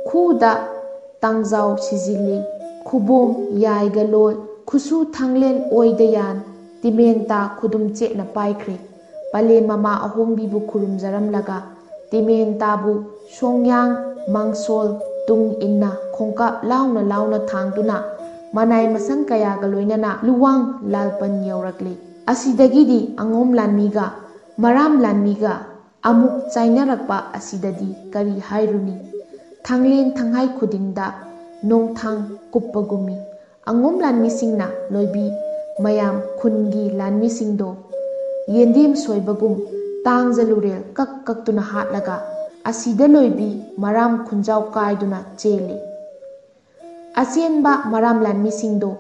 ꯈꯨꯎꯗ ꯇꯥꯡꯖꯥꯎ ꯁꯤꯖꯤꯜꯂꯤ, ꯈꯨꯕꯣꯝ ꯌꯥꯏꯒ ꯂꯣꯏ, ꯈꯨꯁꯨ ꯊꯥꯡꯂꯦꯟ ꯑꯣꯏꯗ ꯌꯥꯟ, ꯇꯤꯃꯦꯟꯇꯥ ꯈꯨꯗꯨꯝ ꯆꯦꯠꯅ ꯄꯥꯏꯈ꯭ꯔꯦ꯫ ꯄꯂꯦꯝ ꯃꯃꯥ ꯑꯍꯣꯡꯕꯤꯕꯨ ꯈꯨꯔꯨꯝꯖꯔꯝꯂꯒ ꯇꯤꯃꯦꯟꯇꯥꯕꯨ ꯁꯣꯡꯌꯥꯡ ꯃꯥꯡꯁꯣꯜ ꯇꯨꯡ ꯏꯟꯅ ꯈꯣꯡꯀꯥꯞ ꯂꯥꯎꯅ ꯂꯥꯎꯅ ꯊꯥꯡꯗꯨꯅ ꯃꯅꯥꯏ ꯃꯁꯪ ꯀꯌꯥꯒ ꯂꯣꯏꯅꯅ ꯂꯨꯋꯥꯡ ꯂꯥꯜꯄꯟ ꯌꯧꯔꯛꯂꯦ꯫ ꯑꯁꯤꯗꯒꯤꯗꯤ ꯑꯉꯣꯝ ꯂꯥꯟꯃꯤꯒ ꯃꯔꯥꯝ ꯂꯥꯟꯃꯤꯒ ꯑꯃꯨꯛ ꯆꯥꯏꯅꯔꯛꯄ ꯑꯁꯤꯗꯗꯤ ꯀꯔꯤ ꯍꯥꯏꯔꯨꯅꯤ, ꯊꯥꯡꯂꯦꯟ ꯊꯥꯡꯍꯥꯏ ꯈꯨꯗꯤꯡꯗ ꯅꯣꯡꯊꯥꯡ ꯀꯨꯞꯄꯒꯨꯝꯃꯤ꯫ ꯑꯉꯣꯝ ꯂꯥꯟꯃꯤꯁꯤꯡꯅ ꯂꯣꯏꯕꯤ ꯃꯌꯥꯝ ꯈꯨꯟꯒꯤ ꯂꯥꯟꯃꯤꯁꯤꯡꯗꯣ ꯌꯦꯟꯗꯦꯝ ꯁꯣꯏꯕꯒꯨꯝ ꯇꯥꯡꯖꯂꯨꯔꯦꯜ ꯀꯛ ꯀꯛꯇꯨꯅ ꯍꯥꯠꯂꯒ ꯑꯁꯤꯗ ꯂꯣꯏꯕꯤ ꯃꯔꯥꯝ ꯈꯨꯟꯖꯥꯎ ꯀꯥꯏꯗꯨꯅ ꯆꯦꯜꯂꯤ꯫ ꯑꯆꯦꯟꯕ ꯃꯔꯥꯝ ꯂꯥꯟꯃꯤꯁꯤꯡꯗꯣ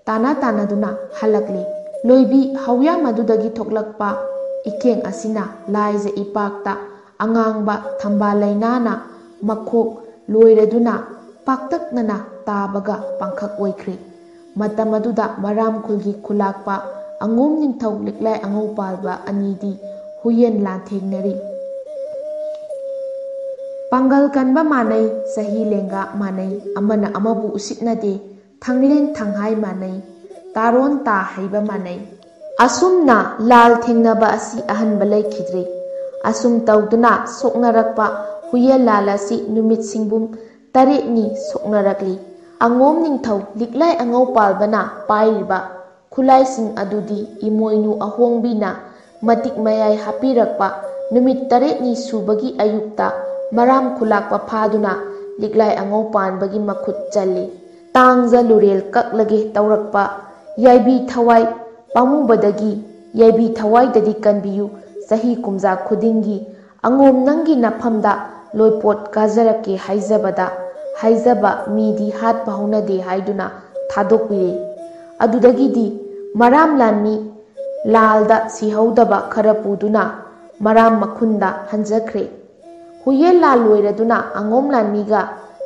ꯇꯥꯅ ꯇꯥꯅꯗꯨꯅ ꯍꯜꯂꯛꯂꯤ꯫ ꯂꯣꯏꯕꯤ ꯍꯧꯌꯥꯝ ꯑꯗꯨꯗꯒꯤ ꯊꯣꯛꯂꯛꯄ ꯏꯀꯦꯡ ꯑꯁꯤꯅ ꯂꯥꯏꯖ ꯏꯄꯥꯛꯇ ꯑꯉꯥꯡꯕ ꯊꯝꯕꯥꯜ ꯂꯩꯅꯥꯅ ꯃꯈꯣꯛ ꯂꯣꯏꯔꯗꯨꯅ ꯄꯥꯛꯇꯛꯅꯅ ꯇꯥꯕꯒ ꯄꯥꯡꯈꯛ ꯑꯣꯏꯈ꯭ꯔꯦ꯫ ꯃꯇꯝ ꯑꯗꯨꯗ ꯃꯔꯥꯝ ꯈꯨꯜꯒꯤ ꯈꯨꯜꯂꯥꯛꯄ ꯑꯉꯣꯝ ꯅꯤꯡꯊꯧ ꯂꯤꯛꯂꯥꯏ ꯑꯉꯧꯄꯥꯜꯕ ꯑꯅꯤꯗꯤ ꯍꯨꯌꯦꯟ ꯂꯥꯟꯊꯦꯡꯅꯔꯤ꯫ ꯄꯥꯡꯒꯜ ꯀꯟꯕ ꯃꯥꯟꯅꯩ, ꯆꯍꯤ ꯂꯦꯡꯒꯥ ꯃꯥꯟꯅꯩ, ꯑꯃꯅ ꯑꯃꯕꯨ ꯎꯁꯤꯠꯅꯗꯦ, ꯊꯪꯂꯦꯟ ꯊꯪꯍꯥꯏ ꯃꯥꯟꯅꯩ, ꯇꯥꯔꯣꯟ ꯇꯥ ꯍꯩꯕ ꯃꯥꯟꯅꯩ꯫ ꯑꯁꯨꯝꯅ ꯂꯥꯜ ꯊꯦꯡꯅꯕ ꯑꯁꯤ ꯑꯍꯟꯕ ꯂꯩꯈꯤꯗ꯭ꯔꯦ꯫ ꯑꯁꯨꯝ ꯇꯧꯗꯨꯅ ꯁꯣꯛꯅꯔꯛꯄ ꯍꯨꯌꯦꯟ ꯂꯥꯜ ꯑꯁꯤ ꯅꯨꯃꯤꯠ ꯁꯤꯡꯕꯨꯝ 8ꯅꯤ ꯁꯣꯛꯅꯔꯛꯂꯤ꯫ ꯑꯉꯣꯝ ꯅꯤꯡꯊꯧ ꯂꯤꯛꯂꯥꯏ ꯑꯉꯧꯄꯥꯜꯕꯅ ꯄꯥꯏꯔꯤꯕ ꯈꯨꯠꯂꯥꯏꯁꯤꯡ ꯑꯗꯨꯗꯤ ꯏꯃꯣꯏꯅꯨ ꯑꯍꯣꯡꯕꯤꯅ ꯃꯇꯤꯛ ꯃꯌꯥꯏ ꯍꯥꯞꯄꯤꯔꯛꯄ ꯅꯨꯃꯤꯠ 8ꯅꯤ ꯁꯨꯕꯒꯤ ꯑꯌꯨꯛꯇ ꯃꯔꯥꯝ ꯈꯨꯜꯂꯥꯛꯄ ꯐꯥꯗꯨꯅ ꯂꯤꯛꯂꯥꯏ ꯑꯉꯧꯄꯥꯟꯕꯒꯤ ꯃꯈꯨꯠ ꯆꯜꯂꯤ꯫ ꯇꯥꯡꯖ ꯂꯨꯔꯦꯜ ꯀꯛꯂꯒꯦ ꯇꯧꯔꯛꯄ ꯌꯥꯏꯕꯤ ꯊꯋꯥꯏ ꯄꯥꯝꯃꯨꯕꯗꯒꯤ ꯌꯥꯏꯕꯤ ꯊꯋꯥꯏꯗꯗꯤ ꯀꯟꯕꯤꯌꯨ, ꯆꯍꯤ ꯀꯨꯝꯖꯥ ꯈꯨꯗꯤꯡꯒꯤ ꯑꯉꯣꯝ ꯅꯪꯒꯤ ꯅꯐꯝꯗ ꯂꯣꯏꯄꯣꯠ ꯀꯥꯖꯔꯛꯀꯦ ꯍꯥꯏꯖꯕꯗ ꯍꯥꯏꯖꯕ ꯃꯤꯗꯤ ꯍꯥꯠꯄ ꯍꯧꯅꯗꯦ ꯍꯥꯏꯗꯨꯅ ꯊꯥꯗꯣꯛꯄꯤꯔꯦ꯫ ꯑꯗꯨꯗꯒꯤꯗꯤ ꯃꯔꯥꯝ ꯂꯥꯟꯃꯤ ꯂꯥꯜꯗ ꯁꯤꯍꯧꯗꯕ ꯈꯔ ꯄꯨꯗꯨꯅ ꯃꯔꯥꯝ ꯃꯈꯨꯟꯗ ꯍꯟꯖꯈ꯭ꯔꯦ꯫ ꯍꯨꯌꯦꯟ ꯂꯥꯜ ꯂꯣꯏꯔꯗꯨꯅ ꯑꯉꯣꯝ ꯂꯥꯟꯃꯤꯒ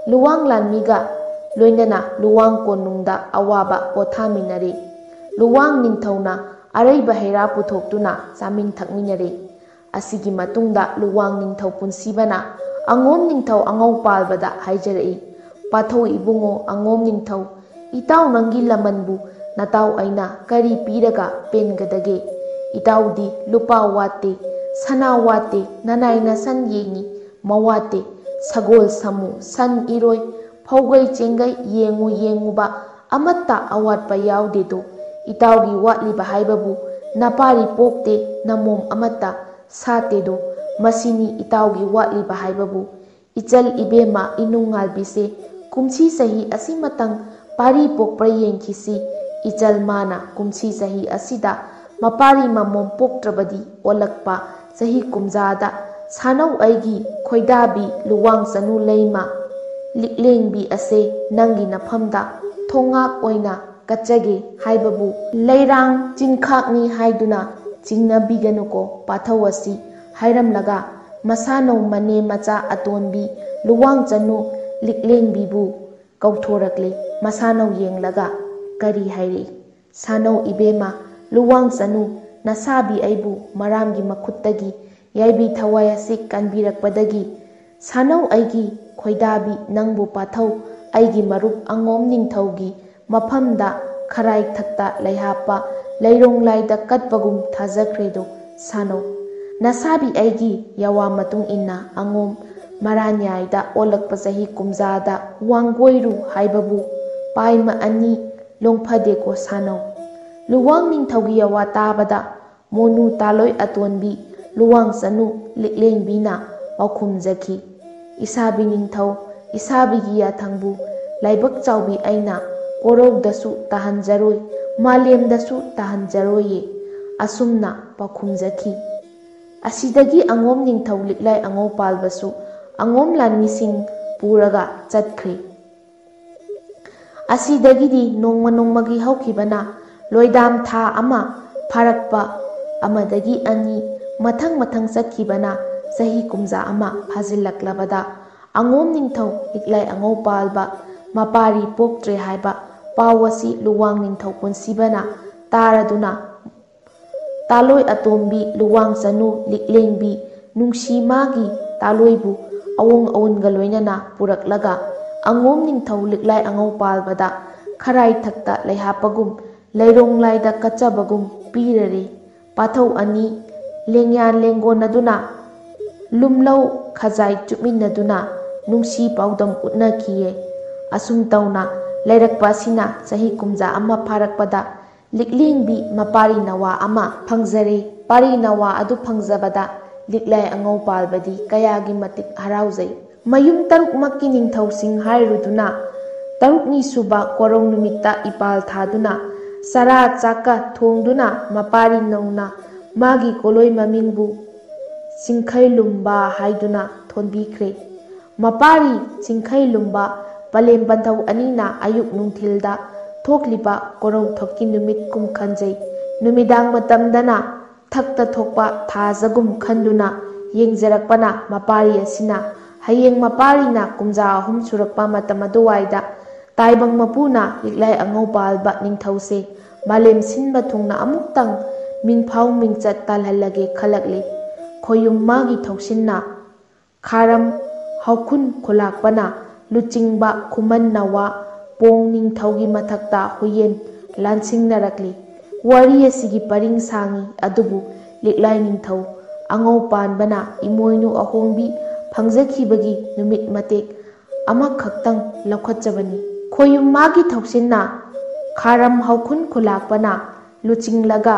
ꯂꯨꯋꯥꯡ ꯂꯥꯟꯃꯤꯒ ꯂꯣꯏꯅꯅ ꯂꯨꯋꯥꯡ ꯀꯣꯅꯨꯡꯗ ꯑꯋꯥꯕ ꯄꯣꯊꯥꯃꯤꯟꯅꯔꯦ꯫ ꯂꯨꯋꯥꯡ ꯅꯤꯡꯊꯧꯅ ꯑꯔꯩꯕ ꯍꯩꯔꯥ ꯄꯨꯊꯣꯛꯇꯨꯅ ꯆꯥꯃꯤꯟ ꯊꯛꯃꯤꯟꯅꯔꯦ꯫ ꯑꯁꯤꯒꯤ ꯃꯇꯨꯡꯗ ꯂꯨꯋꯥꯡ ꯅꯤꯡꯊꯧ ꯄꯨꯟꯁꯤꯕꯅ ꯑꯉꯣꯝ ꯅꯤꯡꯊꯧ ꯑꯉꯧꯄꯥꯜꯕꯗ ꯍꯥꯏꯖꯔꯛꯏ, "ꯄꯥꯊꯧ ꯏꯕꯨꯡꯉꯣ ꯑꯉꯣꯝ ꯅꯤꯡꯊꯧ, ꯏꯇꯥꯎ ꯅꯪꯒꯤ ꯂꯃꯟꯕꯨ ꯅꯇꯥꯎ ꯑꯩꯅ ꯀꯔꯤ ꯄꯤꯔꯒ ꯄꯦꯟꯒꯗꯒꯦ? ꯏꯇꯥꯎꯗꯤ ꯂꯨꯄꯥ ꯋꯥꯠꯇꯦ, ꯁꯅꯥ ꯋꯥꯠꯇꯦ, ꯅꯅꯥꯏ ꯅꯁꯟ ꯌꯦꯡꯉꯤ ꯃꯋꯥꯠꯇꯦ, ꯁꯒꯣꯜ ꯁꯃꯨ ꯁꯟ ꯏꯔꯣꯏ ꯐꯧꯒꯩ ꯆꯦꯡꯒꯩ ꯌꯦꯡꯉꯨ ꯌꯦꯡꯉꯨꯕ ꯑꯃꯠꯇ ꯑꯋꯥꯠꯄ ꯌꯥꯎꯗꯦꯗꯣ꯫ ꯏꯇꯥꯎꯒꯤ ꯋꯥꯠꯂꯤꯕ ꯍꯥꯏꯕꯕꯨ ꯅꯄꯥꯔꯤ ꯄꯣꯛꯇꯦ, ꯅꯃꯣꯝ ꯑꯃꯠꯇ ꯁꯥꯠꯇꯦꯗꯣ꯫ ꯃꯁꯤꯅꯤ ꯏꯇꯥꯎꯒꯤ ꯋꯥꯠꯂꯤꯕ ꯍꯥꯏꯕꯕꯨ꯫ ꯏꯆꯜ ꯏꯕꯦꯝꯃ ꯏꯅꯨꯡꯉꯥꯜꯕꯤꯁꯦ ꯀꯨꯝꯁꯤ ꯆꯍꯤ ꯑꯁꯤꯃꯇꯪ ꯄꯥꯔꯤ ꯄꯣꯛꯄ꯭ꯔꯥ ꯌꯦꯡꯈꯤꯁꯤ꯫ ꯏꯆꯜ ꯃꯥꯅ ꯀꯨꯝꯁꯤ ꯆꯍꯤ ꯑꯁꯤꯗ ꯃꯄꯥꯔꯤ ꯃꯃꯣꯝ ꯄꯣꯛꯇ꯭ꯔꯕꯗꯤ ꯑꯣꯜꯂꯛꯄ ꯆꯍꯤ ꯀꯨꯝꯖꯥꯗ ꯁꯥꯅꯧ ꯑꯩꯒꯤ ꯈꯣꯏꯗꯥꯕꯤ ꯂꯨꯋꯥꯡ ꯆꯅꯨ ꯂꯩꯃ ꯂꯤꯛꯂꯦꯡꯕꯤ ꯑꯁꯦ ꯅꯪꯒꯤ ꯅꯐꯝꯗ ꯊꯣꯡꯉꯥꯛ ꯑꯣꯏꯅ ꯀꯠꯆꯒꯦ ꯍꯥꯏꯕꯕꯨ ꯂꯩꯔꯥꯡ ꯆꯤꯟꯈꯥꯛꯅꯤ ꯍꯥꯏꯗꯨꯅ ꯆꯤꯡꯅꯕꯤꯒꯅꯨꯀꯣ ꯄꯥꯊꯧ ꯑꯁꯤ ꯍꯥꯏꯔꯝꯂꯒ ꯃꯁꯥꯅꯧ ꯃꯅꯦ ꯃꯆꯥ ꯑꯇꯣꯟꯕꯤ ꯂꯨꯋꯥꯡ ꯆꯅꯨ ꯂꯤꯛꯂꯦꯡꯕꯤꯕꯨ ꯀꯧꯊꯣꯔꯛꯂꯦ꯫ ꯃꯁꯥꯅꯧ ꯌꯦꯡꯂꯒ ꯀꯔꯤ ꯍꯥꯏꯔꯛꯏ? "ꯁꯥꯅꯧ ꯏꯕꯦꯝꯃ ꯂꯨꯋꯥꯡ ꯆꯅꯨ, ꯅꯁꯥꯕꯤ ꯑꯩꯕꯨ ꯃꯔꯥꯝꯒꯤ ꯃꯈꯨꯠꯇꯒꯤ ꯌꯥꯏꯕꯤ ꯊꯋꯥꯏ ꯑꯁꯤ ꯀꯟꯕꯤꯔꯛꯄꯗꯒꯤ ꯁꯥꯅꯧ ꯑꯩꯒꯤ ꯈꯣꯏꯗꯥꯕꯤ ꯅꯪꯕꯨ ꯄꯥꯊꯧ ꯑꯩꯒꯤ ꯃꯔꯨꯞ ꯑꯉꯣꯝ ꯅꯤꯡꯊꯧꯒꯤ ꯃꯐꯝꯗ ꯈꯔꯥꯏꯊꯛꯇ ꯂꯩꯍꯥꯞꯄ ꯂꯩꯔꯣꯡ ꯂꯥꯏꯗ ꯀꯠꯄꯒꯨꯝ ꯊꯥꯖꯈ꯭ꯔꯦꯗꯣ꯫ ꯁꯥꯅꯧ ꯅꯁꯥꯕꯤ ꯑꯩꯒꯤ ꯌꯥꯋꯥ ꯃꯇꯨꯡ ꯏꯟꯅ ꯑꯉꯣꯝ ꯃꯔꯥꯟꯌꯥꯏꯗ ꯑꯣꯜꯂꯛꯄ ꯆꯍꯤ ꯀꯨꯝꯖꯥꯗ ꯋꯥꯡꯒꯣꯏꯔꯨ ꯍꯥꯏꯕꯕꯨ ꯄꯥꯏꯃ 2 ꯂꯣꯡꯐꯗꯦꯀꯣ ꯁꯥꯅꯧ"꯫ ꯂꯨꯋꯥꯡ ꯅꯤꯡꯊꯧꯒꯤ ꯌꯥꯋꯥ ꯇꯥꯕꯗ ꯃꯣꯅꯨ ꯇꯥꯂꯣꯏ ꯑꯇꯣꯟꯕꯤ ꯂꯨꯋꯥꯡ ꯆꯅꯨ ꯂꯤꯛꯂꯦꯡꯕꯤꯅ ꯄꯥꯎꯈꯨꯝꯖꯈꯤ, "ꯏꯁꯥꯕꯤ ꯅꯤꯡꯊꯧ, ꯏꯁꯥꯕꯤꯒꯤ ꯌꯥꯊꯪꯕꯨ ꯂꯥꯏꯕꯛ ꯆꯥꯎꯕꯤ ꯑꯩꯅ ꯀꯣꯔꯧꯗꯁꯨ ꯇꯥꯍꯟꯖꯔꯣꯏ, ꯃꯥꯂꯦꯝꯗꯁꯨ ꯇꯥꯍꯟꯖꯔꯣꯏꯌꯦ"꯫ ꯑꯁꯨꯝꯅ ꯄꯥꯎꯈꯨꯝꯖꯈꯤ꯫ ꯑꯁꯤꯗꯒꯤ ꯑꯉꯣꯝ ꯅꯤꯡꯊꯧ ꯂꯤꯛꯂꯥꯏ ꯑꯉꯧꯄꯥꯜꯕꯁꯨ ꯑꯉꯣꯝ ꯂꯥꯟꯃꯤꯁꯤꯡ ꯄꯨꯔꯒ ꯆꯠꯈ꯭ꯔꯦ꯫ ꯑꯁꯤꯗꯒꯤꯗꯤ ꯅꯣꯡꯃ ꯅꯣꯡꯃꯒꯤ ꯍꯧꯈꯤꯕꯅ ꯂꯣꯏꯗꯥꯝ ꯊꯥ ꯑꯃ ꯐꯥꯔꯛꯄ, ꯑꯃꯗꯒꯤ 2 ꯃꯊꯪ ꯃꯊꯪ ꯆꯠꯈꯤꯕꯅ ꯆꯍꯤ ꯀꯨꯝꯖꯥ ꯑꯃ ꯐꯥꯖꯤꯜꯂꯛꯂꯕꯗ ꯑꯉꯣꯝ ꯅꯤꯡꯊꯧ ꯂꯤꯛꯂꯥꯏ ꯑꯉꯧꯄꯥꯜꯕ ꯃꯄꯥꯔꯤ ꯄꯣꯛꯇ꯭ꯔꯦ ꯍꯥꯏꯕ ꯄꯥꯎ ꯑꯁꯤ ꯂꯨꯋꯥꯡ ꯅꯤꯡꯊꯧ ꯄꯨꯟꯁꯤꯕꯅ ꯇꯥꯔꯗꯨꯅ ꯇꯥꯂꯣꯏ ꯑꯇꯣꯝꯕꯤ ꯂꯨꯋꯥꯡ ꯆꯅꯨ ꯂꯤꯛꯂꯦꯡꯕꯤ ꯅꯨꯡꯁꯤ ꯃꯥꯒꯤ ꯇꯥꯂꯣꯏꯕꯨ ꯑꯋꯣꯡ ꯑꯋꯨꯟꯒ ꯂꯣꯏꯅꯅ ꯄꯨꯔꯛꯂꯒ ꯑꯉꯣꯝ ꯅꯤꯡꯊꯧ ꯂꯤꯛꯂꯥꯏ ꯑꯉꯧꯄꯥꯜꯕꯗ ꯈꯔꯥꯏꯊꯛꯇ ꯂꯩꯍꯥꯞꯄꯒꯨꯝ ꯂꯩꯔꯣꯡ ꯂꯥꯏꯗ ꯀꯠꯆꯕꯒꯨꯝ ꯄꯤꯔꯔꯦ꯫ ꯄꯥꯊꯧ 2 ꯂꯦꯡꯌꯥꯟ ꯂꯦꯡꯒꯣꯟꯅꯗꯨꯅ ꯂꯨꯝꯂꯧ ꯈꯖꯥꯏ ꯆꯨꯞꯃꯤꯟꯅꯗꯨꯅ ꯅꯨꯡꯁꯤ ꯄꯥꯎꯗꯝ ꯎꯠꯅꯈꯤꯌꯦ꯫ ꯑꯁꯨꯝ ꯇꯧꯅ ꯂꯩꯔꯛꯄ ꯑꯁꯤꯅ ꯆꯍꯤ ꯀꯨꯝꯖꯥ ꯑꯃ ꯐꯥꯔꯛꯄꯗ ꯂꯤꯛꯂꯦꯡꯕꯤ ꯃꯄꯥꯔꯤ ꯅꯋꯥ ꯑꯃ ꯐꯪꯖꯔꯦ꯫ ꯄꯥꯔꯤ ꯅꯋꯥ ꯑꯗꯨ ꯐꯪꯖꯕꯗ ꯂꯤꯛꯂꯥꯏ ꯑꯉꯧꯄꯥꯜꯕꯗꯤ ꯀꯌꯥꯒꯤ ꯃꯇꯤꯛ ꯍꯔꯥꯎꯖꯩ꯫ ꯃꯌꯨꯝ 3ꯃꯛꯀꯤ ꯅꯤꯡꯊꯧꯁꯤꯡ ꯍꯥꯏꯔꯨꯗꯨꯅ 8ꯅꯤ ꯁꯨꯕ ꯀꯣꯔꯧ ꯅꯨꯃꯤꯠꯇ ꯏꯄꯥꯜ ꯊꯥꯗꯨꯅ ꯆꯔꯥ ꯆꯥꯛꯀ ꯊꯣꯡꯗꯨꯅ ꯃꯄꯥꯔꯤ ꯅꯧꯅ ꯃꯥꯒꯤ ꯀꯣꯂꯣꯏ ꯃꯃꯤꯡꯕꯨ ꯆꯤꯡꯈꯩꯂꯨꯝꯕ ꯍꯥꯏꯗꯨꯅ ꯊꯣꯟꯕꯤꯈ꯭ꯔꯦ꯫ ꯃꯄꯥꯔꯤ ꯆꯤꯡꯈꯩꯂꯨꯝꯕ ꯄꯂꯦꯝ ꯄꯟꯊꯧ ꯑꯅꯤꯅ ꯑꯌꯨꯛ ꯅꯨꯡꯊꯤꯜꯗ ꯊꯣꯛꯂꯤꯕ ꯀꯣꯔꯧꯊꯛꯀꯤ ꯅꯨꯃꯤꯠꯀꯨꯝ ꯈꯟꯖꯩ꯫ ꯅꯨꯃꯤꯗꯥꯡ ꯃꯇꯝꯗꯅ ꯊꯛꯇ ꯊꯣꯛꯄ ꯊꯥꯖꯒꯨꯝ ꯈꯟꯗꯨꯅ ꯌꯦꯡꯖꯔꯛꯄꯅ ꯃꯄꯥꯔꯤ ꯑꯁꯤꯅ ꯍꯌꯦꯡ ꯃꯄꯥꯔꯤꯅ ꯀꯨꯝꯖꯥ 3 ꯁꯨꯔꯛꯄ ꯃꯇꯝ ꯑꯗꯨꯋꯥꯏꯗ ꯇꯥꯏꯕꯪ ꯃꯄꯨꯅ ꯂꯤꯛꯂꯥꯏ ꯑꯉꯧꯄꯥꯜꯕ ꯅꯤꯡꯊꯧꯁꯦ ꯃꯥꯂꯦꯝ ꯁꯤꯟꯕ ꯊꯨꯡꯅ ꯑꯃꯨꯛꯇꯪ ꯃꯤꯡꯐꯥꯎ ꯃꯤꯡꯆꯠ ꯇꯥꯜꯍꯜꯂꯒꯦ ꯈꯜꯂꯛꯂꯤ꯫ ꯈꯣꯌꯨꯝ ꯃꯥꯒꯤ ꯊꯧꯁꯤꯟꯅ ꯈꯥꯔꯝ ꯍꯧꯈꯨꯟ ꯈꯨꯂꯥꯛꯄꯅ ꯂꯨꯆꯤꯡꯕ ꯈꯨꯃꯟ ꯅꯋꯥ ꯄꯣꯡ ꯅꯤꯡꯊꯧꯒꯤ ꯃꯊꯛꯇ ꯍꯨꯏꯌꯦꯟ ꯂꯥꯟꯁꯤꯡꯅꯔꯛꯂꯤ꯫ ꯋꯥꯔꯤ ꯑꯁꯤꯒꯤ ꯄꯔꯤꯡ ꯁꯥꯡꯏ ꯑꯗꯨꯕꯨ ꯂꯤꯛꯂꯥꯏ ꯅꯤꯡꯊꯧ ꯑꯉꯧꯄꯥꯟꯕꯅ ꯏꯃꯣꯏꯅꯨ ꯑꯍꯣꯡꯕꯤ ꯐꯪꯖꯈꯤꯕꯒꯤ ꯅꯨꯃꯤꯠ ꯃꯇꯦꯛ ꯑꯃꯈꯛꯇꯪ ꯂꯧꯈꯠꯆꯕꯅꯤ꯫ ꯈꯣꯌꯨꯝ ꯃꯥꯒꯤ ꯊꯧꯁꯤꯟꯅ ꯈꯥꯔꯝ ꯍꯧꯈꯨꯟ ꯈꯨꯂꯥꯛꯄꯅ ꯂꯨꯆꯤꯡꯂꯒ